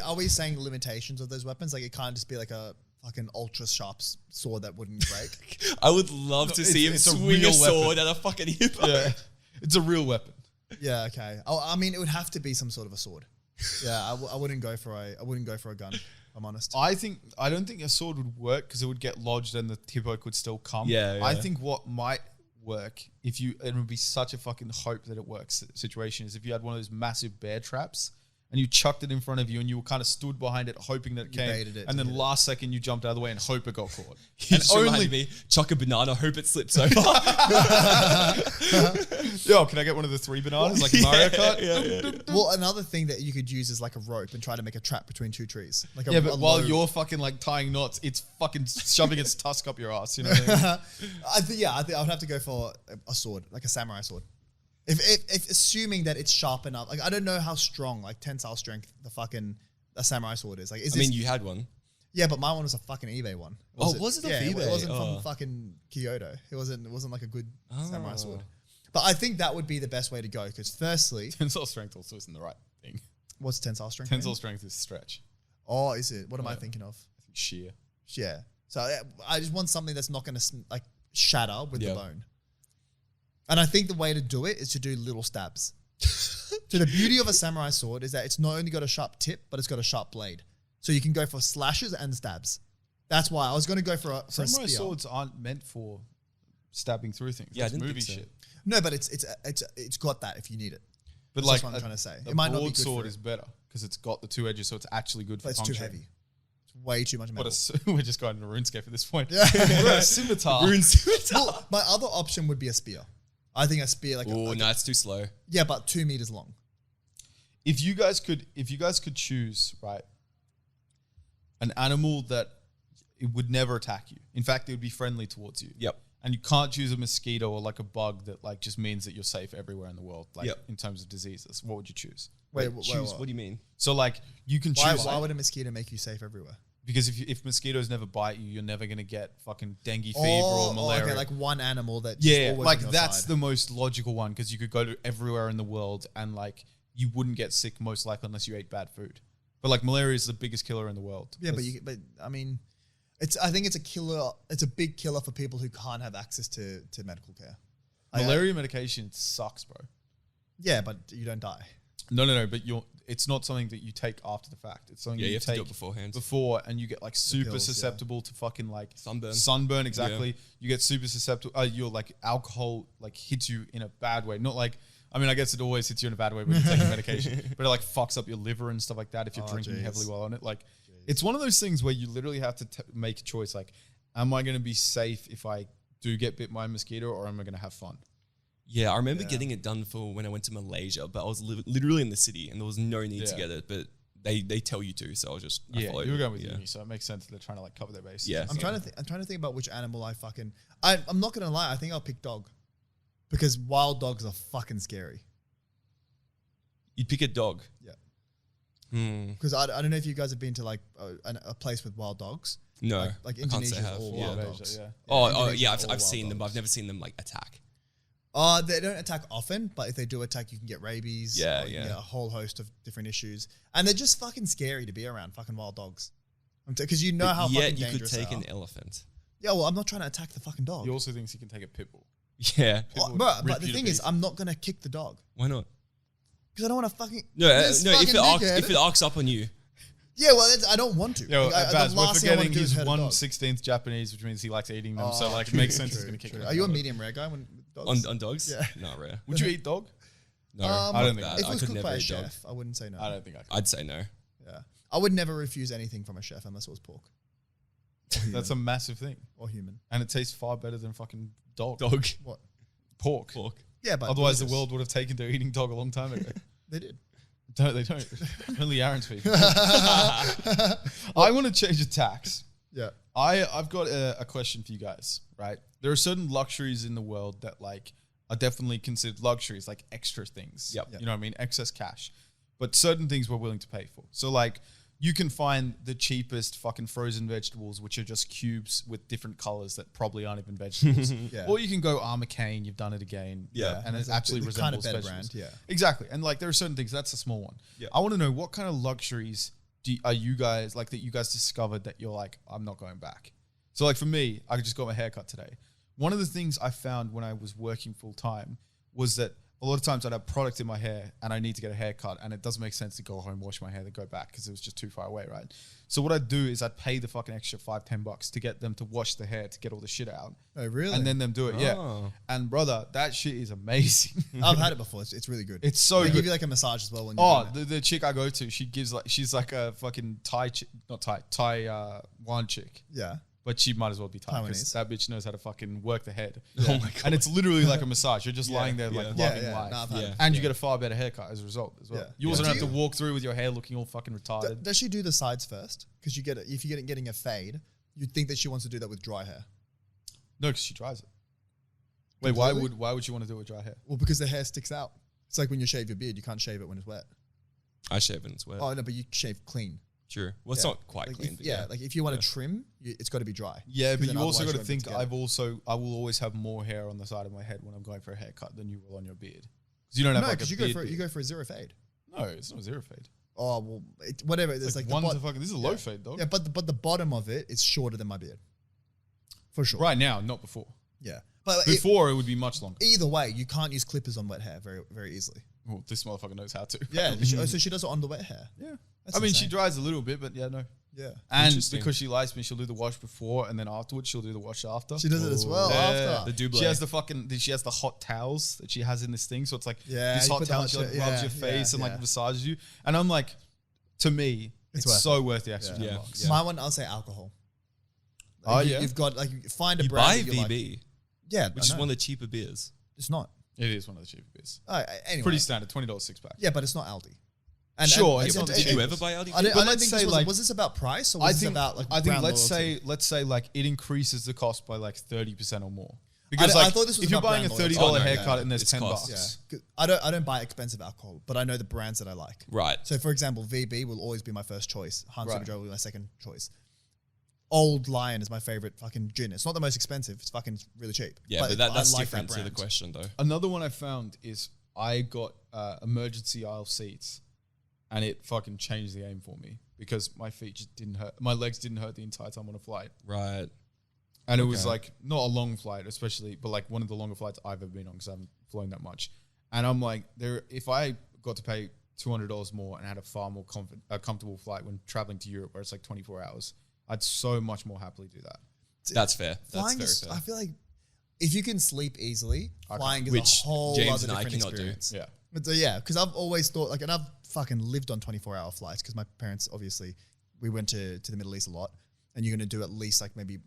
Are we saying limitations of those weapons? Like it can't just be like a fucking ultra sharp sword that wouldn't break. I would love to see him it's a swing real a sword at a fucking hippo. Yeah. It's a real weapon. Yeah, okay. I mean, it would have to be some sort of a sword. Yeah, I wouldn't go for a gun. I'm honest. I don't think a sword would work because it would get lodged and the hippo could still come. Yeah, I yeah. think what might work it would be such a fucking hope that it works situation is if you had one of those massive bear traps and you chucked it in front of you and you were kind of stood behind it hoping that it came baited it and to then hit it. last second you jumped out of the way and hope it got caught. You And just reminded me, chuck a banana, hope it slips over. Yo, can I get one of the 3 bananas like Mario Kart? Well, another thing that you could use is like a rope and try to make a trap between 2 trees. Like a, Yeah, but a while low- you're fucking like tying knots, it's fucking shoving its tusk up your ass. You know what I mean? I think I would have to go for a sword, like a samurai sword. If assuming that it's sharp enough, like I don't know how strong, like tensile strength, a samurai sword is. Like, I mean, you had one. yeah, but my one was a fucking eBay one. Oh, was it off yeah, eBay? It wasn't Oh. from fucking Kyoto. It wasn't like a good samurai Oh. sword. But I think that would be the best way to go because firstly, Tensile strength also isn't the right thing. what's tensile strength? Tensile mean? strength is stretch. Oh, is it? What am I Yeah. thinking of? I think sheer. Yeah. So I just want something that's not going to like shatter with the Yeah. bone. And I think the way to do it is to do little stabs. So the beauty of a samurai sword is that it's not only got a sharp tip, but it's got a sharp blade. So you can go for slashes and stabs. That's why I was going to go for a Samurai spear. swords aren't meant for stabbing through things. Yeah, I That's didn't movie think so. shit. No, but it's got that if you need it. But That's like what I'm trying to say. a It might not be good broadsword for is better because it's got the 2 edges, so it's actually good for But it's function. too heavy. It's way too much metal. We're just going to RuneScape at this point. Yeah. We're a scimitar. Rune scimitar. Well, my other option would be a spear. I think a spear Oh, no, it's too slow. yeah, but 2 meters long. If you guys could choose, right, an animal that it would never attack you. In fact, it would be friendly towards you. Yep. and you can't choose a mosquito or like a bug that like just means that you're safe everywhere in the world, like in terms of diseases, what would you choose? Wait, choose. What do you mean? So like you can choose. Why would a mosquito make you safe everywhere? Because if mosquitoes never bite you, you're never gonna get fucking dengue fever or malaria. Okay, like one animal that like that's the most logical one because you could go to everywhere in the world and like you wouldn't get sick most likely unless you ate bad food. But like malaria is the biggest killer in the world. Yeah, but I mean, I think it's a killer. It's a big killer for people who can't have access to medical care. Malaria medication sucks, bro. Yeah, but you don't die. No. But it's not something that you take after the fact. It's something you have take to do it beforehand. And you get like super susceptible to fucking like sunburn. Exactly. Yeah. You get super susceptible. You're like alcohol like hits you in a bad way. Not like, I mean, I guess it always hits you in a bad way when you're taking medication, but it like fucks up your liver and stuff like that if you're drinking heavily while on it. Like, it's one of those things where you literally have to make a choice. Like, am I going to be safe if I do get bit by a mosquito, or am I going to have fun? Yeah, I remember getting it done for when I went to Malaysia, but I was literally in the city and there was no need to get it, but they tell you to, so I was just you were going with uni, so it makes sense that they're trying to like cover their bases. Yeah, I'm trying to think about which animal I'm not gonna lie, I think I'll pick dog because wild dogs are fucking scary. You'd pick a dog? Yeah. Because I don't know if you guys have been to like a place with wild dogs. No, like Indonesia is all wild dogs. Yeah. I've seen them, but I've never seen them like attack. They don't attack often, but if they do attack, you can get rabies. You can get a whole host of different issues, and they're just fucking scary to be around. Fucking wild dogs, because you know how fucking dangerous they are. You could take an elephant. Yeah, well, I'm not trying to attack the fucking dog. He also thinks he can take a pit bull. Yeah, but the thing is, I'm not gonna kick the dog. Why not? Because I don't want to fucking if it arcs up on you. Yeah, well, I don't want to. Yo, Baz, we're forgetting he's 1/16 Japanese, which means he likes eating them. So like, it makes sense he's gonna kick it. Are you a medium rare guy when dogs? On dogs? Yeah, not rare. Would you eat dog? No, I don't think if it was cooked by a chef, I wouldn't say no. I don't think I could. I'd say no. Yeah, I would never refuse anything from a chef unless it was pork. That's a massive thing. Or human, and it tastes far better than fucking dog. What? Pork. Yeah, but otherwise the world would have taken to eating dog a long time ago. They did. No, they don't. Only Aaron's people. I want to change the tax. Yeah. I've got a question for you guys, right? There are certain luxuries in the world that like are definitely considered luxuries, like extra things. Yep. You know what I mean? Excess cash. But certain things we're willing to pay for. So like you can find the cheapest fucking frozen vegetables, which are just cubes with different colors that probably aren't even vegetables. Or you can go Armacane, you've done it again. Yeah. And it actually resembles kind of better vegetables. brand, yeah. Exactly. And like there are certain things, that's a small one. Yeah. I want to know what kind of luxuries are you guys like that you guys discovered that you're like, I'm not going back. So like for me, I just got my haircut today. One of the things I found when I was working full time was that a lot of times I'd have product in my hair and I need to get a haircut and it doesn't make sense to go home, wash my hair, then go back because it was just too far away, right? So what I'd do is I'd pay the fucking extra $5-10 to get them to wash the hair to get all the shit out. Oh, really? And then them do it, yeah. And brother, that shit is amazing. I've had it before. It's really good. It's so good. They give you like a massage as well when you're the chick I go to, she's like a fucking Thai wine chick. Yeah. But she might as well be Thai because Taiwanese. that bitch knows how to fucking work the head. Yeah. Oh my God. And it's literally like a massage. You're just lying there like loving life. No, I've had it. And you get a far better haircut as a result as well. Yeah. You also don't have to walk through with your hair looking all fucking retarded. Does she do the sides first? Because if you're getting a fade, you'd think that she wants to do that with dry hair. No, because she dries it. Wait, why would you want to do it with dry hair? Well, because the hair sticks out. It's like when you shave your beard, you can't shave it when it's wet. I shave when it's wet. Oh no, but you shave clean. Sure. Well, it's not quite like clean. Like if you want to trim, it's got to be dry. Yeah, but you also got to think I will always have more hair on the side of my head when I'm going for a haircut than you will on your beard. Because you don't have like a beard. You go for a zero fade. No, it's not a zero fade. Oh well, whatever. There's like one to fucking. This is a low fade, dog. Yeah, but the bottom of it is shorter than my beard, for sure. Right now, not before. Yeah, but before it would be much longer. Either way, you can't use clippers on wet hair very very easily. Well, this motherfucker knows how to. Yeah, so she does it on the wet hair. Yeah, that's I mean insane. she dries a little bit, but yeah, no. Yeah, and because she likes me, she'll do the wash before, and then afterwards she'll do the wash after. She does it as well after. The double. She has the hot towels that she has in this thing, so it's like Yeah, this you hot put the towel. hot She like shit- rubs yeah, your face and yeah, like yeah. massages you, and I'm like, to me, it's worth so worth the extra Yeah. $10. Yeah. My one, I'll say alcohol. Oh, Like, yeah? you've got like find a You brand. buy that you like. VB, Yeah, which is one of the cheaper beers. It's not. It is one of the cheaper beers. Anyway, Pretty standard, $20 six pack. Yeah, but it's not Aldi. Sure, it's not the Did you cheapest. ever buy Aldi? I don't But think let's this say, was, like- was this about price or was this about like I think brand let's loyalty? say like it increases the cost by like 30% or more. Because I thought this was if you're about buying a brand $30 loyalty. haircut and there's It's $10, costs. Yeah. I don't buy expensive alcohol, but I know the brands that I like. Right. So for example, VB will always be my first choice. Hans Right. Superjoy will be my second choice. Old Lion is my favorite fucking gin. It's not the most expensive. It's fucking really cheap. Yeah, but that's I like different that to the brand. question though. Another one I found is I got emergency aisle seats, and it fucking changed the game for me because my feet just didn't hurt. My legs didn't hurt the entire time on a flight. Right. And it was like not a long flight, especially, but like one of the longer flights I've ever been on because I haven't flown that much. And I'm like, if I got to pay $200 more and had a far more comfortable flight when traveling to Europe, where it's like 24 hours, I'd so much more happily do that. That's fair. That's Flying very is, fair. I feel like if you can sleep easily, flying is Which a whole James other and I different cannot do. experience. Yeah. But yeah, because I've always thought like, and I've fucking lived on 24-hour flights because my parents, obviously, we went to the Middle East a lot, and you're going to do at least like maybe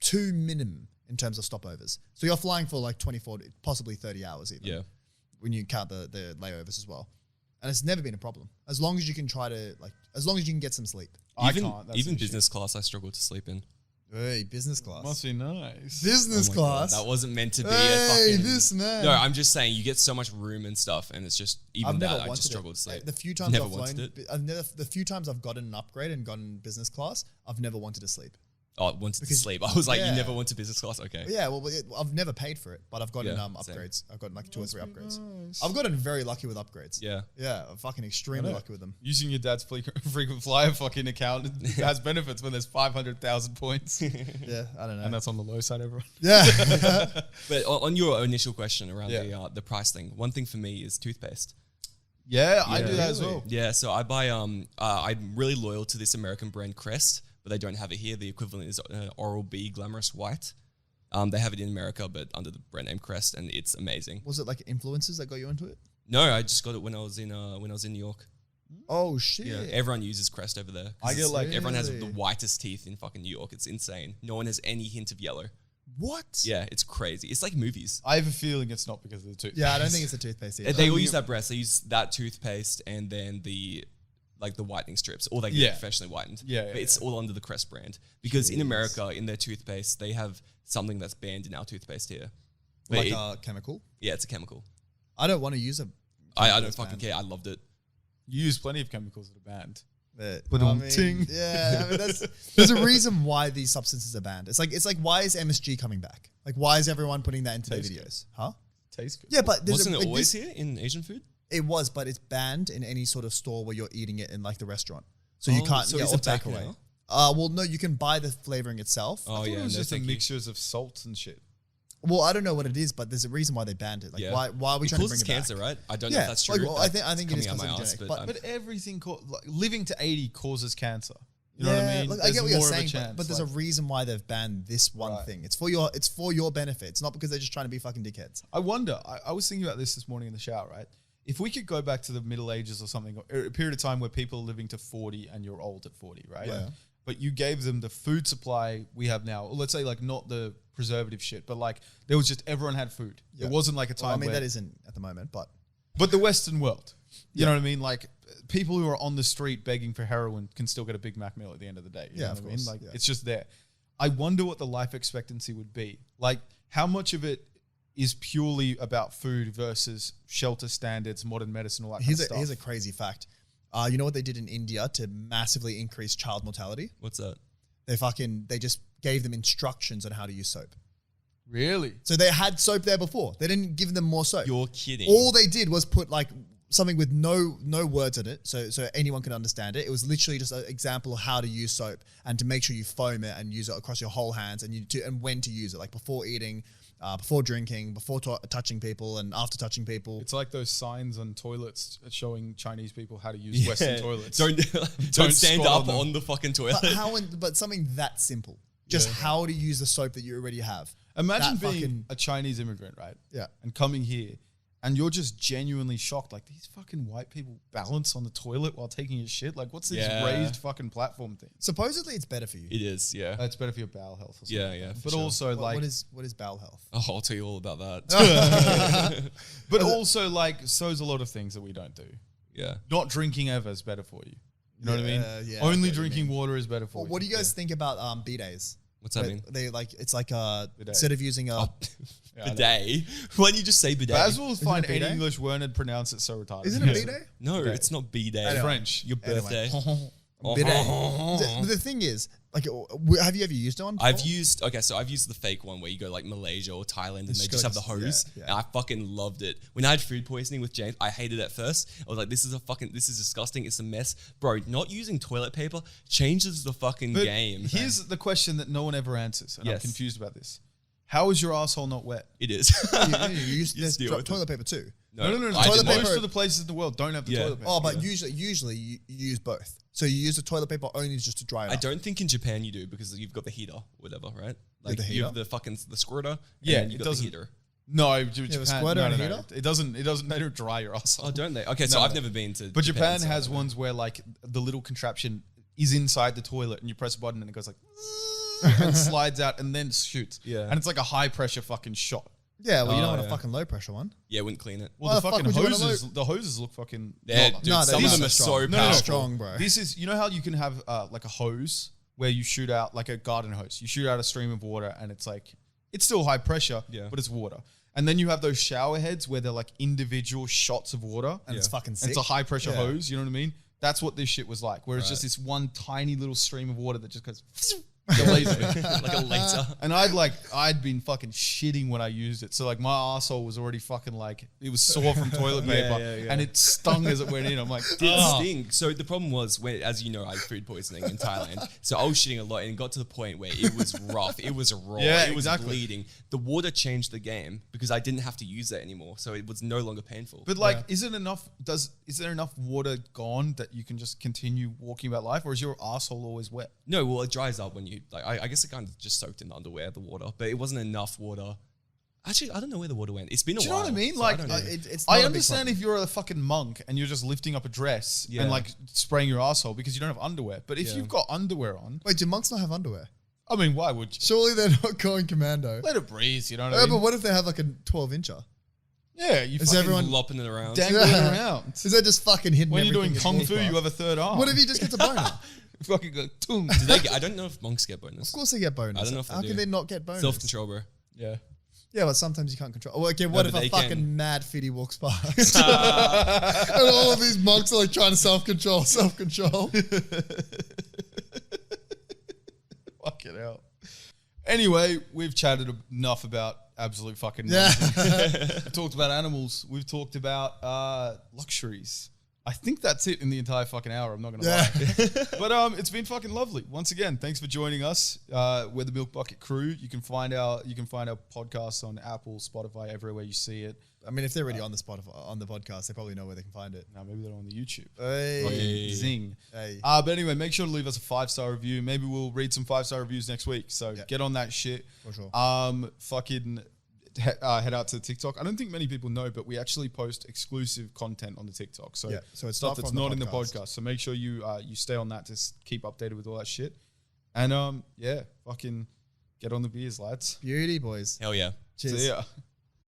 2 minimum in terms of stopovers. So you're flying for like 24, possibly 30 hours even. Yeah. When you count the layovers as well. And it's never been a problem. As long as you can as long as you can get some sleep. Even business class, I struggle to sleep in. Hey, business class. Must be nice. Business Oh my class. God, that wasn't meant to be Hey, a fucking... this man. No, I'm just saying you get so much room and stuff, and it's just even I've never that I wanted just it. struggle to sleep. The few times Never I've wanted flown, it. the few times I've gotten an upgrade and gotten business class, I've never wanted to sleep. Oh, I wanted to Because- sleep. I was like, yeah. you never went to business class? Okay. But yeah, well, I've never paid for it, but I've gotten Yeah, same. upgrades. I've gotten like 2 or 3 upgrades. Nice. I've gotten very lucky with upgrades. Yeah. Yeah, I'm fucking extremely lucky with them. Using your dad's frequent flyer fucking account has benefits when there's 500,000 points. Yeah, I don't know. And that's on the low side, everyone. yeah. But on your initial question around Yeah. the price thing, one thing for me is toothpaste. Yeah, I do Yeah. that as well. Yeah, so I buy I'm really loyal to this American brand Crest, but they don't have it here. The equivalent is Oral-B Glamorous White. They have it in America, but under the brand name Crest, and it's amazing. Was it like influencers that got you into it? No, I just got it when I was in New York. Oh shit. Yeah, everyone uses Crest over there. I get like Everyone has Really? the whitest teeth in fucking New York. It's insane. No one has any hint of yellow. What? Yeah, it's crazy. It's like movies. I have a feeling it's not because of the toothpaste. Yeah, I don't think it's a toothpaste either. They all use that breast. They use that toothpaste and then the whitening strips, or they get Yeah. professionally whitened. Yeah, but yeah, it's all under the Crest brand because in America, in their toothpaste, they have something that's banned in our toothpaste here. But like it- a chemical. yeah, it's a chemical. I don't want to use a. I don't that's fucking banned. care. I loved it. You use plenty of chemicals that are banned. But I mean, ting. yeah, I mean, there's a reason why these substances are banned. It's like why is MSG coming back? Like why is everyone putting that into their Tastes videos? Huh? Tastes good. Yeah, but Wasn't it always here in Asian food? It was, but it's banned in any sort of store where you're eating it in like the restaurant. So you Oh, can't. so yeah, is or it back takeaway. now? Well, no, you can buy the flavoring itself. Oh I thought yeah, it was no, just a thank you. mixtures of salts and shit. Well, I don't know what it is, but there's a reason why they banned it. Like, Yeah. why are we It trying to bring causes it cancer, back? right? I don't know if that's true. Like, well, I think That's it is coming out because my of ass, genetic, but But everything, living to 80 causes cancer. You know what I mean? Look, I There's get what you're more of a saying, chance, but there's like- a reason why they've banned this one Right. thing. It's for your benefit. It's not because they're just trying to be fucking dickheads. I wonder, I was thinking about this morning in the shower, right? If we could go back to the Middle Ages or something, or a period of time where people are living to 40 and you're old at 40, right? Yeah. But you gave them the food supply we have now. Or let's say like not the preservative shit, but like there was just everyone had food. Yeah. It wasn't like a time Well, I mean, where... that isn't at the moment, but But the Western world, you know what I mean? Like people who are on the street begging for heroin can still get a Big Mac meal at the end of the day. You Yeah, know of what I mean? course, Like yeah. it's just there. I wonder what the life expectancy would be. Like how much of it is purely about food versus shelter standards, modern medicine, all that kind of stuff. here's a crazy fact. You know what they did in India to massively increase child mortality? what's that? They just gave them instructions on how to use soap. Really? So they had soap there before. They didn't give them more soap. You're kidding. All they did was put like something with no words in it, so anyone could understand it. It was literally just an example of how to use soap and to make sure you foam it and use it across your whole hands and when to use it, like before eating, before drinking, before touching people, and after touching people. It's like those signs on toilets showing Chinese people how to use Western toilets. Don't stand squat up on the fucking toilet. But something that simple, just how to use the soap that you already have. Imagine That being fucking- a Chinese immigrant, right? Yeah. And coming here, and you're just genuinely shocked. Like, these fucking white people balance on the toilet while taking a shit? Like, what's this Yeah. raised fucking platform thing? Supposedly it's better for you. It is, yeah. It's better for your bowel health or something. Yeah, for But sure. also, like... What is bowel health? Oh, I'll tell you all about that. But also, like, so's a lot of things that we don't do. Yeah. Not drinking ever is better for you. You know what I mean? Yeah, I Only get what you drinking mean. water is better for you. What do you guys think about bidets? What's that mean? They like it's like Bidet. instead of using a Bidet. Why don't you just say bidet? Baz will find it any bidet? English word and pronounce it so retarded. Isn't it bidet? No, Bidet. it's not bidet. Anyway. French. Your birthday. Bidet. The thing is, like, have you ever used one? I've used the fake one where you go like Malaysia or Thailand and they just have the hose. Yeah. And I fucking loved it. When I had food poisoning with James, I hated it at first. I was like, this is disgusting. It's a mess. Bro, not using toilet paper changes the fucking But game. here's the question that no one ever answers, and I'm Yes. confused about this. How is your asshole not wet? It is. You use You just deal with it. toilet paper too. No. I Toilet didn't know. paper- Most of the places in the world don't have the Yeah. toilet paper. Oh, but usually you use both. So you use the toilet paper only just to dry it I up. don't think in Japan you do because you've got the heater, whatever, right? Like the you have heater? the fucking the squirter. Yeah, and you it got the doesn't- heater. No, Japan. squirter and a no. heater? It doesn't. They don't dry your asshole. Oh, don't they? Okay, so No. I've never been to. But Japan so I has don't know. ones where like the little contraption is inside the toilet, and you press a button, and it goes like and slides out, and then shoots. Yeah. and it's like a high pressure fucking shot. Yeah, well, you Oh, don't want a yeah. fucking low pressure one. Yeah, wouldn't clean it. Well, Why the the fuck fucking would you wanna hoses. The hoses look fucking. Yeah, not- dude, No, some they're of them not are so strong. No, powerful. Strong, bro. This is, you know how you can have like a hose where you shoot out like a garden hose. You shoot out a stream of water and it's like, it's still high pressure, Yeah. but it's water. And then you have those shower heads where they're like individual shots of water. And it's fucking And sick. it's a high pressure Yeah. hose, you know what I mean? That's what this shit was like, where it's just Right. this one tiny little stream of water that just goes Like a laser. Like a laser. And I'd been fucking shitting when I used it. So like my asshole was already fucking like, it was sore from toilet paper yeah. and it stung as it went in. I'm like, Did "Ugh." sting. So the problem was when, as you know, I had food poisoning in Thailand. So I was shitting a lot and it got to the point where it was rough. It was raw. Yeah, it was exactly. bleeding. The water changed the game because I didn't have to use that anymore. So it was no longer painful. But like, is there enough water gone that you can just continue walking about life, or is your asshole always wet? no, well, it dries up when you like. I guess it kind of just soaked in the underwear, the water, but it wasn't enough water. Actually, I don't know where the water went. It's been a Do you while. know what I mean? so Like, don't know. It's not I a big understand problem. if you're a fucking monk and you're just lifting up a dress Yeah. and like spraying your asshole because you don't have underwear. But if Yeah. you've got underwear on, Wait, do monks not have underwear? I mean, why would you? Surely they're not going commando. Let it breathe, you know what I Yeah, mean? but what if they have like a 12-incher? Yeah, you Is fucking everyone- lopping it around. dangle it around. Is that just fucking hidden? When you're doing everything kung is fu, water? you have a third arm. What if he just gets a boner? Of fucking go, toom. Do they get, I don't know if monks get bonus. course they get bonus. I don't know if they How do. can they not get bonus? Self-control, bro. Yeah. Yeah, but sometimes you can't control. Well, okay, what if but a they fucking can. mad fitty walks past? And all of these monks are like trying to self-control. Fucking hell. Anyway, we've chatted enough about absolute fucking Yeah. nonsense. We've talked about animals. We've talked about luxuries. I think that's it in the entire fucking hour. I'm not going to lie. But it's been fucking lovely. Once again, thanks for joining us. We're the Milk Bucket Crew. You can find our podcasts on Apple, Spotify, everywhere you see it. I mean, if they're already on the Spotify on the podcast, they probably know where they can find it. Now maybe they're on the YouTube. Hey. Fucking zing. Hey. But anyway, make sure to leave us a 5-star review. Maybe we'll read some 5-star reviews next week. So get on that shit. For sure. Fucking head out to TikTok. I don't think many people know, but we actually post exclusive content on the TikTok. So Yeah, so it's stuff not that's from the not in the podcast. podcast. So make sure you stay on that to keep updated with all that shit. And fucking get on the beers, lads. Beauty, boys. Hell yeah. Cheers. See ya.